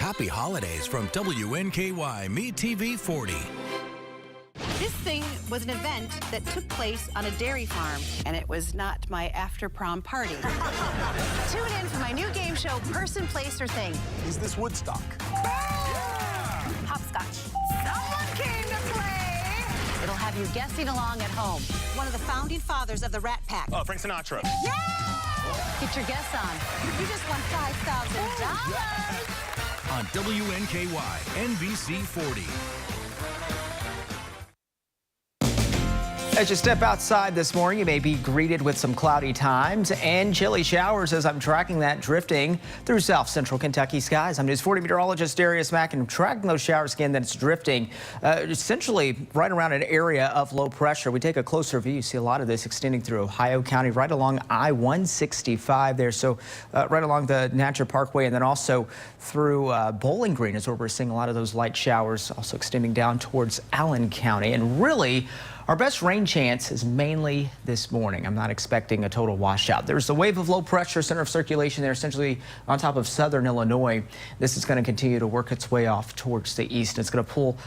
Happy holidays from WNKY MeTV 40. This thing was an event that took place on a dairy farm, and it was not my after-prom party. Tune in for my new game show, Person, Place, or Thing. Is this Woodstock? Hopscotch. Someone came to play. It'll have you guessing along at home. One of the founding fathers of the Rat Pack. Oh, Frank Sinatra. Yeah! Get your guess on. You just won $5,000. On WNKY NBC 40. As you step outside this morning, you may be greeted with some cloudy times and chilly showers as I'm tracking that drifting through south central Kentucky skies. I'm News 40 meteorologist Darius Mack, and tracking those showers again. That's drifting essentially right around an area of low pressure. We take a closer view. You see a lot of this extending through Ohio County, right along I-165 there. So right along the Natcher Parkway, and then also through Bowling Green is where we're seeing a lot of those light showers, also extending down towards Allen County. And really, our best rain chance is mainly this morning. I'm not expecting a total washout. There's a wave of low pressure center of circulation there, essentially on top of southern Illinois. This is going to continue to work its way off towards the east. It's going to pull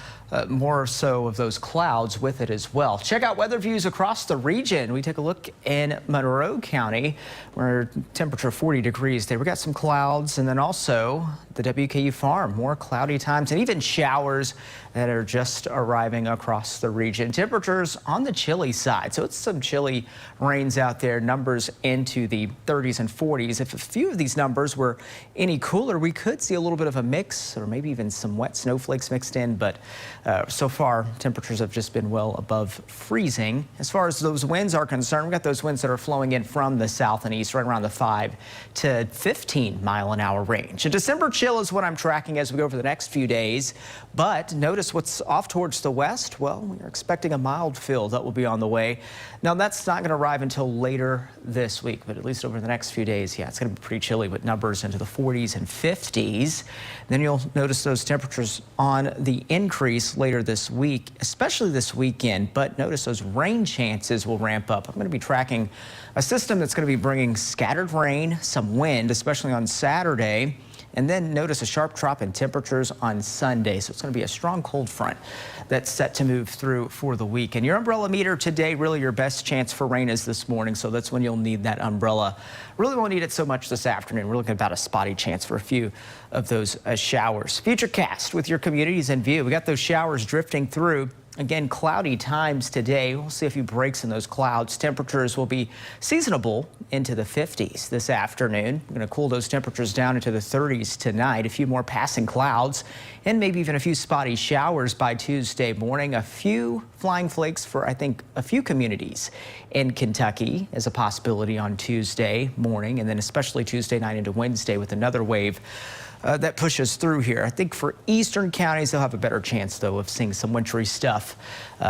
more so of those clouds with it as well. Check out weather views across the region. We take a look in Monroe County, where temperature 40 degrees there. We got some clouds, and then also the WKU farm, more cloudy times and even showers that are just arriving across the region. Temperatures on the chilly side, so it's some chilly rains out there, numbers into the 30s and 40s. If a few of these numbers were any cooler, we could see a little bit of a mix or maybe even some wet snowflakes mixed in, but so far temperatures have just been well above freezing. As far as those winds are concerned, we've got those winds that are flowing in from the south and east right around the 5 to 15 mile an hour range. A December chill is what I'm tracking as we go over the next few days, but notice what's off towards the west. Well, we're expecting a mild fill that will be on the way. Now, that's not going to arrive until later this week, but at least over the next few days, yeah, it's going to be pretty chilly with numbers into the 40s and 50s. Then you'll notice those temperatures on the increase later this week, especially this weekend, but notice those rain chances will ramp up. I'm going to be tracking a system that's going to be bringing scattered rain, some wind, especially on Saturday. And then notice a sharp drop in temperatures on Sunday. So it's going to be a strong cold front that's set to move through for the week. And your umbrella meter today, really your best chance for rain is this morning. So that's when you'll need that umbrella. Really won't need it so much this afternoon. We're looking at about a spotty chance for a few of those showers. Futurecast with your communities in view. We got those showers drifting through. Again, cloudy times today. We'll see a few breaks in those clouds. Temperatures will be seasonable into the 50s this afternoon. We're going to cool those temperatures down into the 30s tonight. A few more passing clouds and maybe even a few spotty showers by Tuesday morning. A few flying flakes for, I think, a few communities in Kentucky as a possibility on Tuesday morning, and then especially Tuesday night into Wednesday with another wave that pushes through here. I think for eastern counties, they'll have a better chance, though, of seeing some wintry stuff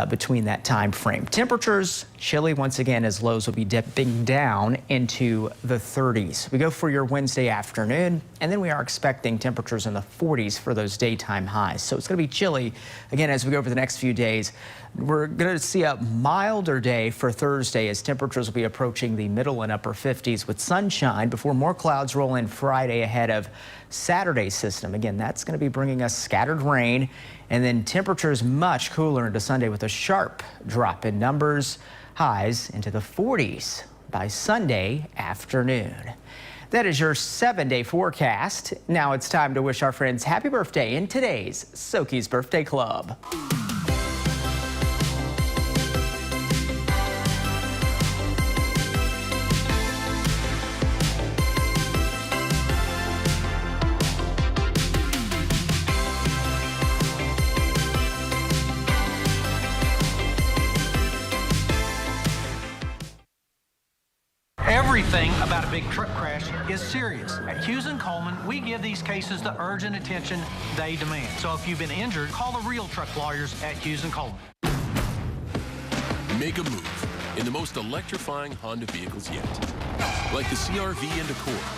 between that time frame. Temperatures chilly once again as lows will be dipping down into the 30s. We go for your Wednesday afternoon, and then we are expecting temperatures in the 40s for those daytime highs. So it's going to be chilly again as we go over the next few days. We're going to see a milder day for Thursday as temperatures will be approaching the middle and upper 50s with sunshine before more clouds roll in Friday ahead of Saturday's system. Again, that's going to be bringing us scattered rain, and then temperatures much cooler into Sunday with a sharp drop in numbers, highs into the 40s by Sunday afternoon. That is your 7-day forecast. Now it's time to wish our friends happy birthday in today's Soki's Birthday Club. Everything about a big truck crash is serious. At Hughes & Coleman, we give these cases the urgent attention they demand. So if you've been injured, call the real truck lawyers at Hughes & Coleman. Make a move in the most electrifying Honda vehicles yet. Like the CR-V and Accord,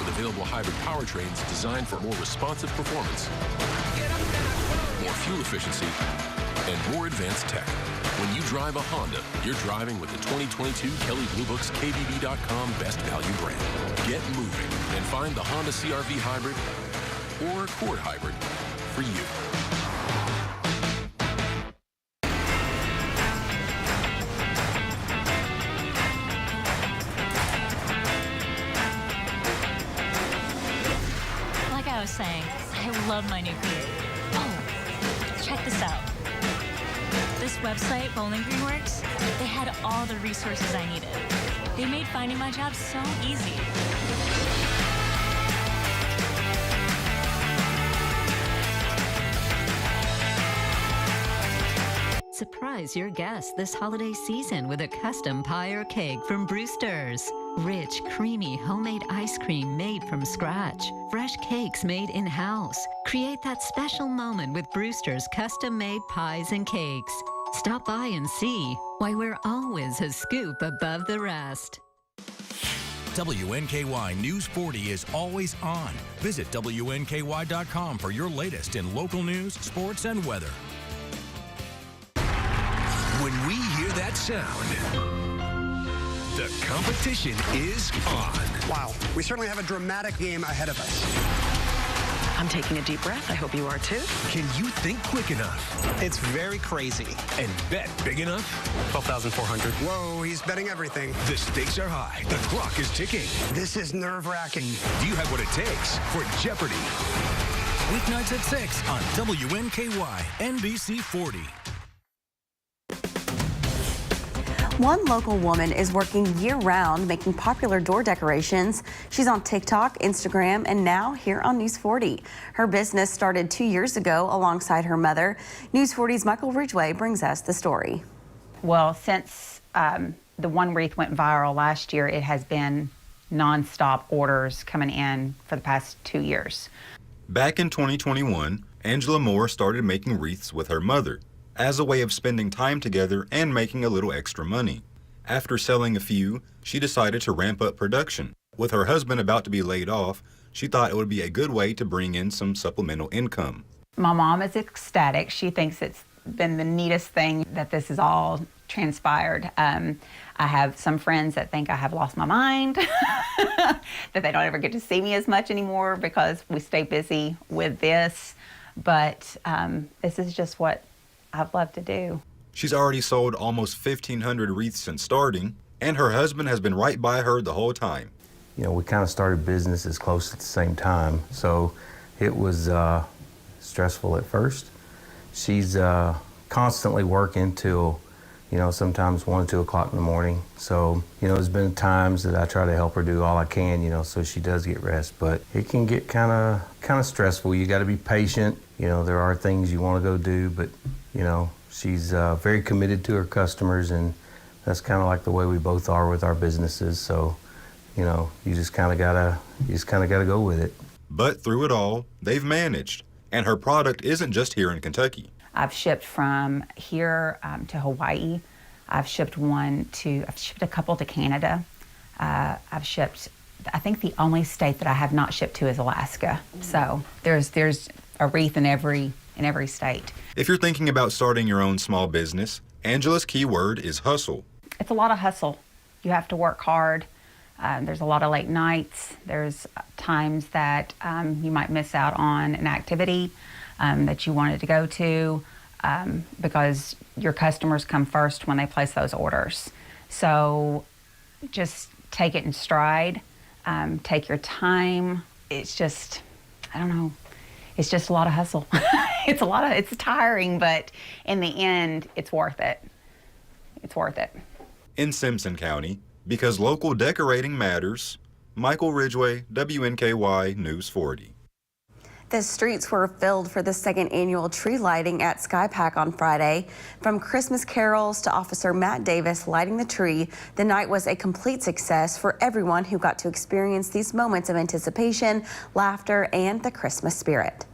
with available hybrid powertrains designed for more responsive performance, more fuel efficiency, and more advanced tech. When you drive a Honda, you're driving with the 2022 Kelley Blue Book's KBB.com Best Value brand. Get moving and find the Honda CR-V Hybrid or Accord Hybrid for you. Like I was saying, I love my new career. Oh, check this out. This website, Bowling Green Works, they had all the resources I needed. They made finding my job so easy. Surprise your guests this holiday season with a custom pie or cake from Brewster's. Rich, creamy, homemade ice cream made from scratch. Fresh cakes made in-house. Create that special moment with Brewster's custom-made pies and cakes. Stop by and see why we're always a scoop above the rest. WNKY News 40 is always on. Visit WNKY.com for your latest in local news, sports, and weather. When we hear that sound, the competition is on. Wow, we certainly have a dramatic game ahead of us. I'm taking a deep breath. I hope you are too. Can you think quick enough? It's very crazy. And bet big enough? 12,400. Whoa, he's betting everything. The stakes are high. The clock is ticking. This is nerve-wracking. Do you have what it takes for Jeopardy? Weeknights at 6 on WNKY NBC 40. One local woman is working year-round making popular door decorations. She's on TikTok, Instagram, and now here on News 40. Her business started 2 years ago alongside her mother. News 40's Michael Ridgway brings us the story. Well, since the one wreath went viral last year, it has been nonstop orders coming in for the past 2 years. Back in 2021, Angela Moore started making wreaths with her mother as a way of spending time together and making a little extra money. After selling a few, she decided to ramp up production. With her husband about to be laid off, she thought it would be a good way to bring in some supplemental income. My mom is ecstatic. She thinks it's been the neatest thing that this has all transpired. I have some friends that think I have lost my mind, that they don't ever get to see me as much anymore because we stay busy with this. But this is just what I've loved to do. She's already sold almost 1,500 wreaths since starting, and her husband has been right by her the whole time. You know, we kind of started businesses close at the same time, so it was stressful at first. She's constantly working till, you know, sometimes 1 or 2 o'clock in the morning. So, you know, there's been times that I try to help her do all I can, you know, so she does get rest. But it can get kind of stressful. You got to be patient. You know, there are things you want to go do, but, you know, she's very committed to her customers, and that's kind of like the way we both are with our businesses. So, you know, you just kind of gotta go with it. But through it all, they've managed, and her product isn't just here in Kentucky. I've shipped from here to Hawaii. I've shipped a couple to Canada. I've shipped, I think the only state that I have not shipped to is Alaska. So there's a wreath in every state. If you're thinking about starting your own small business, Angela's key word is hustle. It's a lot of hustle. You have to work hard. There's a lot of late nights. There's times that you might miss out on an activity that you wanted to go to because your customers come first when they place those orders. So just take it in stride. Take your time. It's just, I don't know. It's just a lot of hustle. It's tiring, but in the end, it's worth it. It's worth it. In Simpson County, because local decorating matters, Michael Ridgway, WNKY News 40. The streets were filled for the second annual tree lighting at SkyPack on Friday. From Christmas carols to Officer Matt Davis lighting the tree, the night was a complete success for everyone who got to experience these moments of anticipation, laughter, and the Christmas spirit.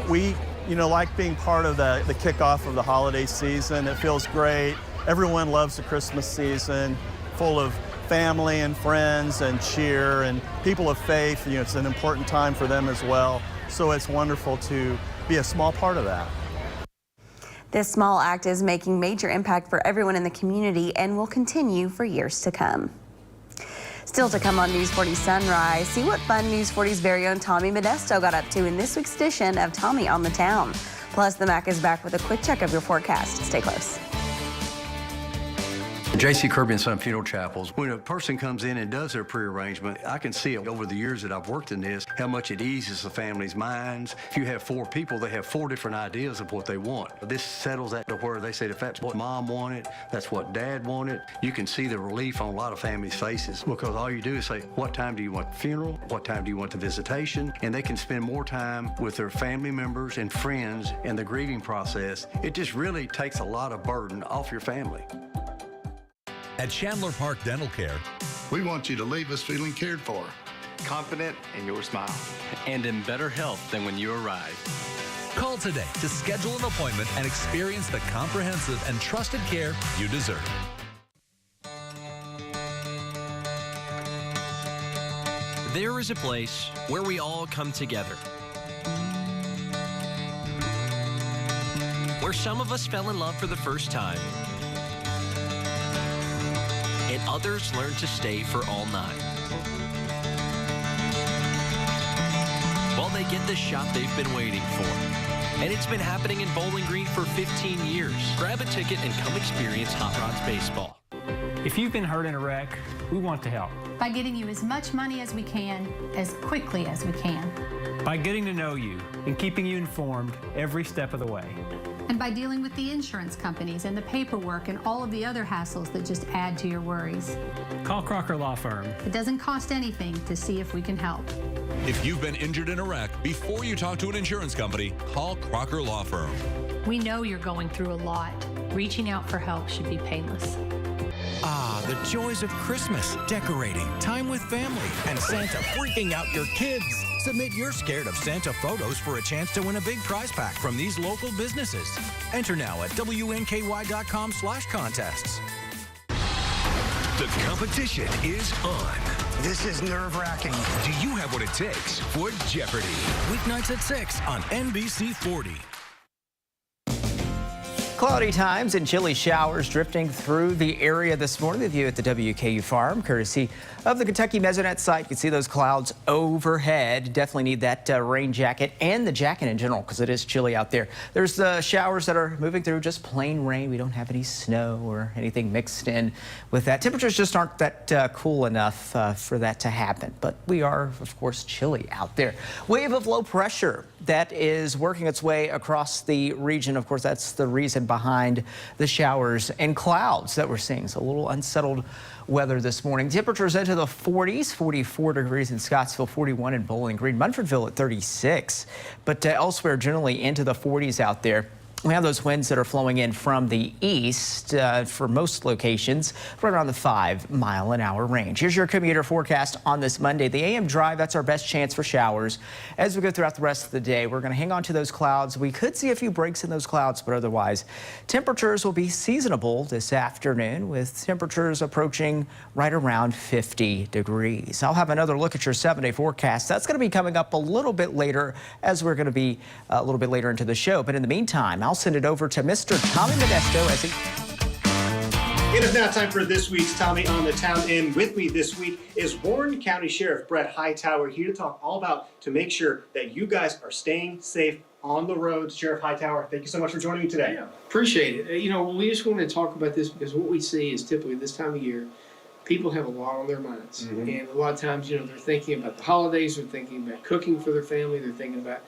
We, like being part of the kickoff of the holiday season. It feels great. Everyone loves the Christmas season, full of family and friends and cheer and people of faith. You know, it's an important time for them as well. So it's wonderful to be a small part of that. This small act is making major impact for everyone in the community and will continue for years to come. Still to come on News 40 Sunrise, see what fun News 40's very own Tommy Modesto got up to in this week's edition of Tommy on the Town. Plus, the Mac is back with a quick check of your forecast. Stay close. J.C. Kirby and Son Funeral Chapels. When a person comes in and does their pre-arrangement, I can see it over the years that I've worked in this, how much it eases the family's minds. If you have 4 people, they have 4 different ideas of what they want. This settles that to where they say if that's what mom wanted, that's what dad wanted. You can see the relief on a lot of families' faces because all you do is say, what time do you want the funeral? What time do you want the visitation? And they can spend more time with their family members and friends in the grieving process. It just really takes a lot of burden off your family. At Chandler Park Dental Care, we want you to leave us feeling cared for, confident in your smile, and in better health than when you arrived. Call today to schedule an appointment and experience the comprehensive and trusted care you deserve. There is a place where we all come together, where some of us fell in love for the first time, and others learn to stay for all night. While they get the shot they've been waiting for. And it's been happening in Bowling Green for 15 years. Grab a ticket and come experience Hot Rods Baseball. If you've been hurt in a wreck, we want to help. By getting you as much money as we can, as quickly as we can. By getting to know you and keeping you informed every step of the way. And by dealing with the insurance companies and the paperwork and all of the other hassles that just add to your worries. Call Crocker Law Firm. It doesn't cost anything to see if we can help. If you've been injured in a wreck, before you talk to an insurance company, call Crocker Law Firm. We know you're going through a lot. Reaching out for help should be painless. Ah, the joys of Christmas, decorating, time with family, and Santa freaking out your kids. Submit your Scared of Santa photos for a chance to win a big prize pack from these local businesses. Enter now at WNKY.com/contests. The competition is on. This is nerve-wracking. Do you have what it takes for Jeopardy? Weeknights at 6 on NBC 40. Cloudy times and chilly showers drifting through the area this morning. The view at the WKU farm, courtesy of the Kentucky Mesonet site. You can see those clouds overhead. Definitely need that rain jacket and the jacket in general because it is chilly out there. There's showers that are moving through, just plain rain. We don't have any snow or anything mixed in with that. Temperatures just aren't that cool enough for that to happen. But we are, of course, chilly out there. Wave of low pressure that is working its way across the region. Of course, that's the reason behind the showers and clouds that we're seeing. So a little unsettled weather this morning. Temperatures into the 40s, 44 degrees in Scottsville, 41 in Bowling Green, Munfordville at 36, but elsewhere generally into the 40s out there. We have those winds that are flowing in from the east for most locations, right around the 5-mile-an-hour range. Here's your commuter forecast on this Monday. The AM drive, that's our best chance for showers. As we go throughout the rest of the day, we're going to hang on to those clouds. We could see a few breaks in those clouds, but otherwise, temperatures will be seasonable this afternoon with temperatures approaching right around 50 degrees. I'll have another look at your 7-day forecast. That's going to be coming up a little bit later as we're going to be a little bit later into the show. But in the meantime, I'll send it over to Mr. Tommy Modesto as he... It is now time for this week's Tommy on the Town, and with me this week is Warren County Sheriff Brett Hightower here to talk all about to make sure that you guys are staying safe on the roads. Sheriff Hightower, thank you so much for joining me today. Yeah, appreciate it. You know, we just wanted to talk about this because what we see is typically this time of year, people have a lot on their minds. Mm-hmm. And a lot of times, you know, they're thinking about the holidays, they're thinking about cooking for their family, they're thinking about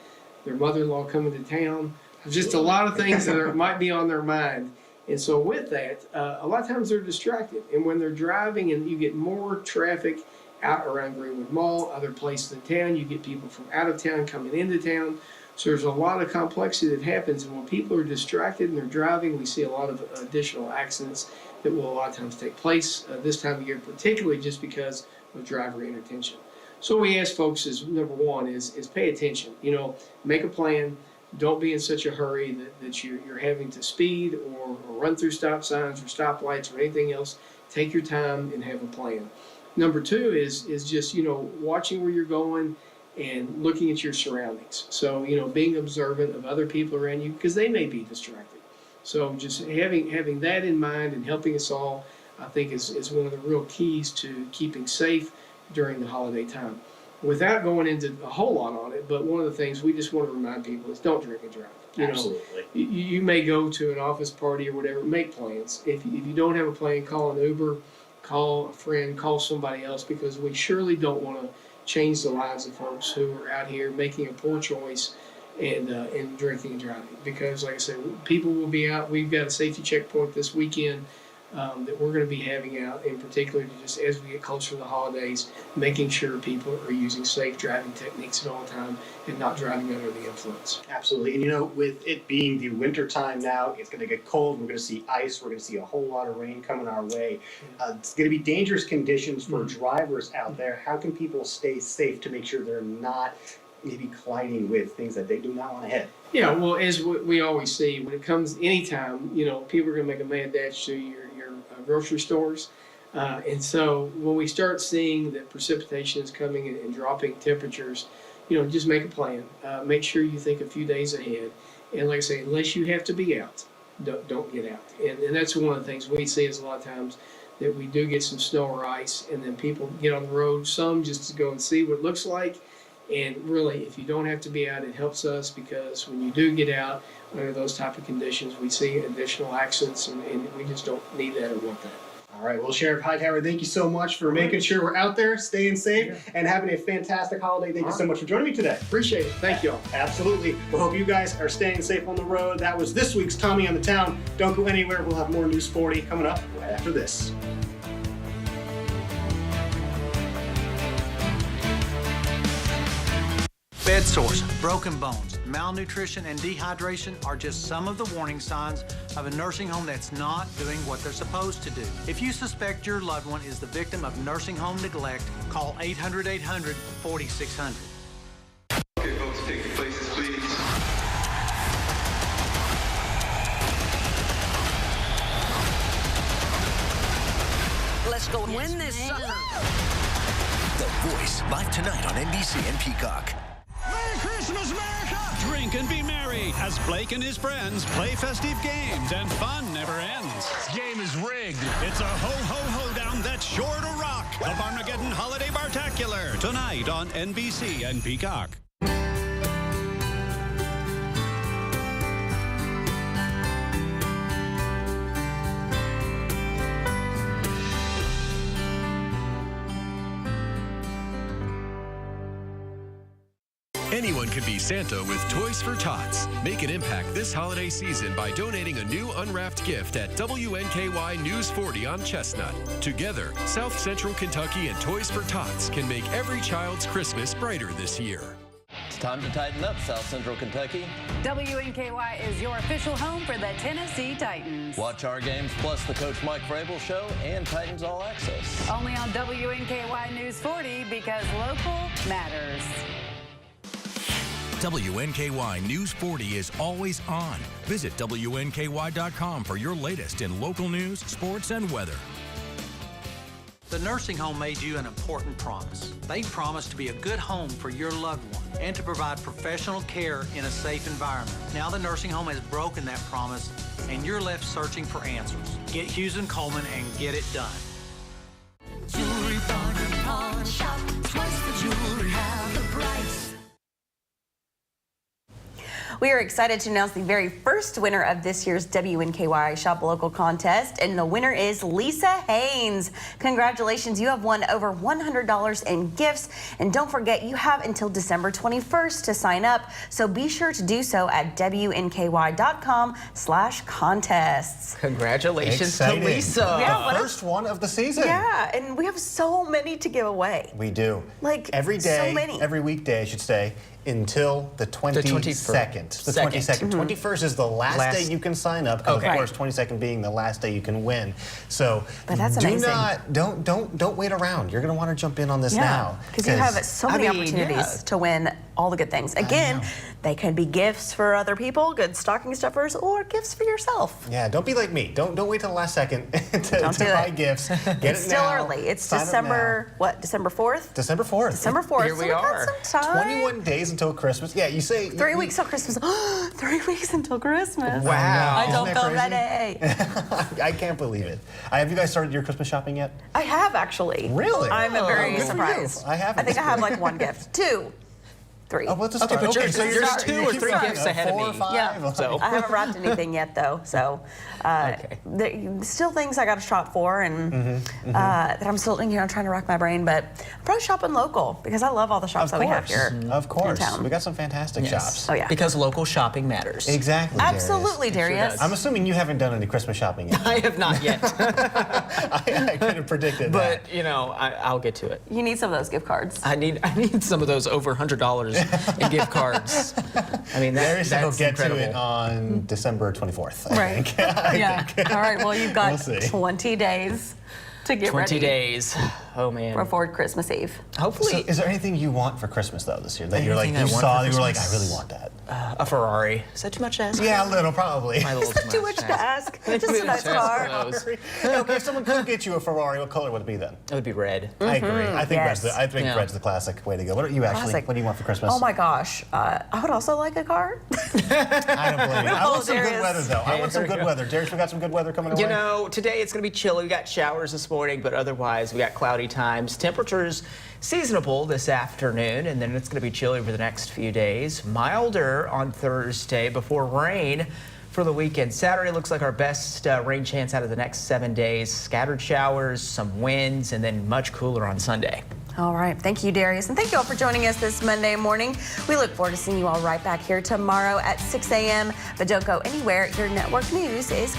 their mother-in-law coming to town. Just a lot of things that might be on their mind. And so with that, a lot of times they're distracted. And when they're driving and you get more traffic out around Greenwood Mall, other places in town, you get people from out of town coming into town. So there's a lot of complexity that happens. And when people are distracted and they're driving, we see a lot of additional accidents that will a lot of times take place this time of year, particularly just because of driver inattention. So what we ask folks is, number one, is pay attention. You know, make a plan. Don't be in such a hurry that you're having to speed or run through stop signs or stoplights or anything else. Take your time and have a plan. Number two is just, watching where you're going and looking at your surroundings. So, being observant of other people around you because they may be distracted. So just having that in mind and helping us all, I think is one of the real keys to keeping safe during the holiday time. Without going into a whole lot on it, but one of the things we just want to remind people is don't drink and drive. Absolutely. You may go to an office party or whatever, make plans. If you don't have a plan, call an Uber, call a friend, call somebody else, because we surely don't want to change the lives of folks who are out here making a poor choice and drinking and driving. Because like I said, people will be out. We've got a safety checkpoint this weekend that we're going to be having out, in particular, just as we get closer to the holidays, making sure people are using safe driving techniques at all time and not driving under the influence. Absolutely. And with it being the winter time now, it's going to get cold. We're going to see ice. We're going to see a whole lot of rain coming our way. It's going to be dangerous conditions for drivers out there. How can people stay safe to make sure they're not maybe colliding with things that they do not want to hit? Yeah, well, as we always see, when it comes anytime, people are going to make a mad dash to your grocery stores. And so when we start seeing that precipitation is coming and dropping temperatures, just make a plan. Make sure you think a few days ahead. And like I say, unless you have to be out, don't get out. And that's one of the things we see is a lot of times that we do get some snow or ice, and then people get on the road, some just to go and see what it looks like. And really, if you don't have to be out, it helps us, because when you do get out under those type of conditions, we see additional accidents, and we just don't need that or want that. All right. Well, Sheriff Hightower, thank you so much for making sure we're out there, staying safe, and having a fantastic holiday. Thank you so much for joining me today. Appreciate it. Thank you all. Absolutely. We hope you guys are staying safe on the road. That was this week's Tommy on the Town. Don't go anywhere. We'll have more News 40 coming up right after this. Bed sores, broken bones, malnutrition, and dehydration are just some of the warning signs of a nursing home that's not doing what they're supposed to do. If you suspect your loved one is the victim of nursing home neglect, call 800-800-4600. Okay, folks, take your places, please. Let's go win this sucker. The Voice, live tonight on NBC and Peacock. Merry Christmas, America! Drink and be merry as Blake and his friends play festive games, and fun never ends. This game is rigged. It's a ho-ho-ho down that's sure to rock. The Barmageddon Holiday Bartacular, tonight on NBC and Peacock. Anyone can be Santa with Toys for Tots. Make an impact this holiday season by donating a new unwrapped gift at WNKY News 40 on Chestnut. Together, South Central Kentucky and Toys for Tots can make every child's Christmas brighter this year. It's time to tighten up, South Central Kentucky. WNKY is your official home for the Tennessee Titans. Watch our games plus the Coach Mike Vrabel Show and Titans All Access. Only on WNKY News 40, because local matters. WNKY News 40 is always on. Visit WNKY.com for your latest in local news, sports, and weather. The nursing home made you an important promise. They promised to be a good home for your loved one and to provide professional care in a safe environment. Now the nursing home has broken that promise, and you're left searching for answers. Get Hughes & Coleman and get it done. Jewelry bargain pawn shop. Twice the jewelry, half the price. We are excited to announce the very first winner of this year's WNKY Shop Local contest, and the winner is Lisa Haynes. Congratulations, you have won over $100 in gifts, and don't forget you have until December 21st to sign up, so be sure to do so at WNKY.com/contests. Congratulations to Lisa. Yeah, First one of the season. Yeah, and we have so many to give away. We do. Like every day, so many. every weekday, I should say, until the 22nd. The 22nd. 21st is the last day you can sign up. Of course, 22nd being the last day you can win. So but that's amazing. Don't wait around. You're going to want to jump in on this now. Because you have so many opportunities to win all the good things. Again, they can be gifts for other people, good stocking stuffers, or gifts for yourself. Yeah, don't be like me. Don't wait till the last second to buy gifts. Get It's it still now. early. It's Sign up December, what, December 4th? December 4th. December 4th. Here we so are. got some time. 21 days until Christmas. Yeah, you say 3 weeks till Christmas. 3 weeks until Christmas. Wow. I don't Isn't feel that ready. I can't believe it. Have you guys started your Christmas shopping yet? I have actually. Really? I'm very good for you. surprised. I haven't. I think I have like one gift. 2. 3. Oh, what's the Okay, start? but Okay, you're so two or three gifts ahead of 4 or me. 5? Yeah. So. I haven't wrapped anything yet though, so still things I got to shop for and that I'm still I'm trying to rack my brain, but I'm probably shopping local because I love all the shops that we have here. Of course. in town. We got some fantastic shops. Oh yeah. Because local shopping matters. Exactly. Absolutely, Darius. I'm assuming you haven't done any Christmas shopping yet. I have not yet. I could have predicted that. But, you know, I'll get to it. You need some of those gift cards. I need some of those over $100 in gift cards. I mean, Darius will that's get incredible. to it on December 24th. I Right. think. I think. All right. Well, you've got We'll see. 20 days to get 20 ready days. Oh, man. before Christmas Eve. Hopefully. So is there anything you want for Christmas though this year that you're like Anything I you want saw for you were like I Christmas? really want that? A Ferrari. Is that too much to ask? Yeah, a little probably. My little Too much to ask. Just a nice car. Okay, if someone could get you a Ferrari, what color would it be then? It would be red. I agree. I think Yes. red's the classic way to go. What are you actually? Classic. What do you want for Christmas? Oh my gosh. I would also like a car. I don't believe it. I want some good Darius. weather though. I want some good weather. Darius, we got some good weather coming away. You know, today it's going to be chilly. We got showers this morning, but otherwise we got cloudy times. Temperatures seasonable this afternoon, and then it's going to be chilly over the next few days. Milder on Thursday before rain for the weekend. Saturday looks like our best rain chance out of the next 7 days. Scattered showers, some winds, and then much cooler on Sunday. All right. Thank you, Darius. And thank you all for joining us this Monday morning. We look forward to seeing you all right back here tomorrow at 6 a.m. But don't go anywhere. Your network news is